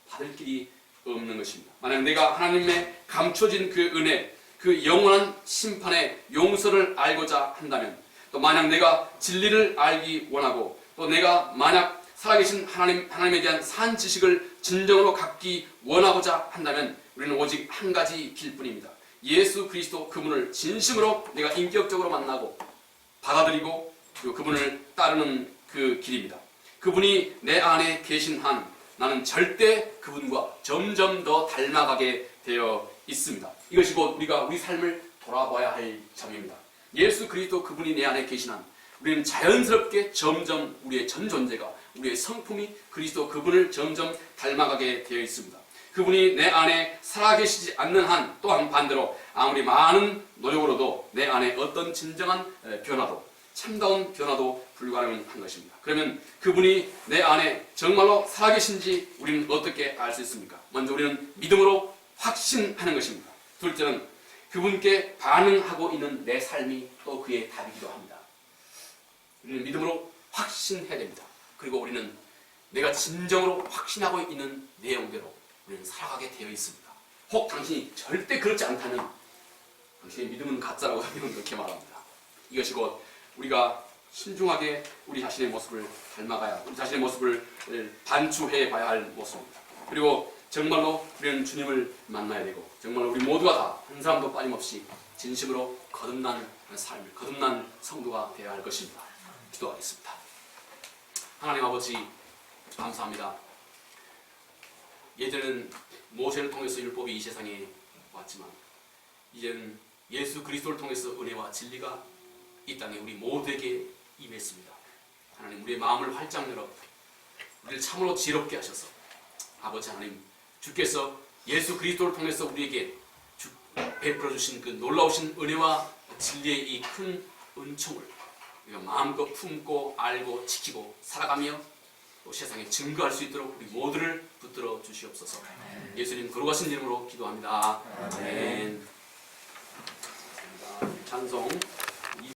받을 길이 없는 것입니다. 만약 내가 하나님의 감춰진 그 은혜, 그 영원한 심판의 용서를 알고자 한다면 또 만약 내가 진리를 알기 원하고 또 내가 만약 살아계신 하나님에 대한 산 지식을 진정으로 갖기 원하고자 한다면 우리는 오직 한 가지 길뿐입니다. 예수 그리스도 그분을 진심으로 내가 인격적으로 만나고 받아들이고 그리고 그분을 따르는 그 길입니다. 그분이 내 안에 계신 한 나는 절대 그분과 점점 더 닮아가게 되어 있습니다. 이것이 곧 우리가 우리 삶을 돌아봐야 할 점입니다. 예수 그리스도 그분이 내 안에 계신 한 우리는 자연스럽게 점점 우리의 전 존재가 우리의 성품이 그리스도 그분을 점점 닮아가게 되어 있습니다. 그분이 내 안에 살아계시지 않는 한 또한 반대로 아무리 많은 노력으로도 내 안에 어떤 진정한 변화도 참다운 변화도 불가능한 것입니다. 그러면 그분이 내 안에 정말로 살아계신지 우리는 어떻게 알 수 있습니까? 먼저 우리는 믿음으로 확신하는 것입니다. 둘째는 그분께 반응하고 있는 내 삶이 또 그의 답이기도 합니다. 우리는 믿음으로 확신해야 됩니다. 그리고 우리는 내가 진정으로 확신하고 있는 내용대로 우리는 살아가게 되어 있습니다. 혹 당신이 절대 그렇지 않다면 당신의 믿음은 가짜라고 하면 그렇게 말합니다. 이것이 곧 우리가 신중하게 우리 자신의 모습을 닮아가야 우리 자신의 모습을 반추해 봐야 할 모습입니다. 그리고 정말로 우리는 주님을 만나야 되고 정말로 우리 모두가 다 한 사람도 빠짐없이 진심으로 거듭난 삶을 거듭난 성도가 되어야 할 것입니다. 기도하겠습니다. 하나님 아버지 감사합니다. 예전에는 모세를 통해서 율법이 이 세상에 왔지만 이제는 예수 그리스도를 통해서 은혜와 진리가 이 땅에 우리 모두에게 임했습니다. 하나님 우리의 마음을 활짝 열어 우리를 참으로 지혜롭게 하셔서 아버지 하나님 주께서 예수 그리스도를 통해서 우리에게 베풀어 주신 그 놀라우신 은혜와 진리의 이 큰 은총을 우리가 마음껏 품고 알고 지키고 살아가며 또 세상에 증거할 수 있도록 우리 모두를 붙들어 주시옵소서. 예수님 거룩하신 이름으로 기도합니다. 아멘. 찬송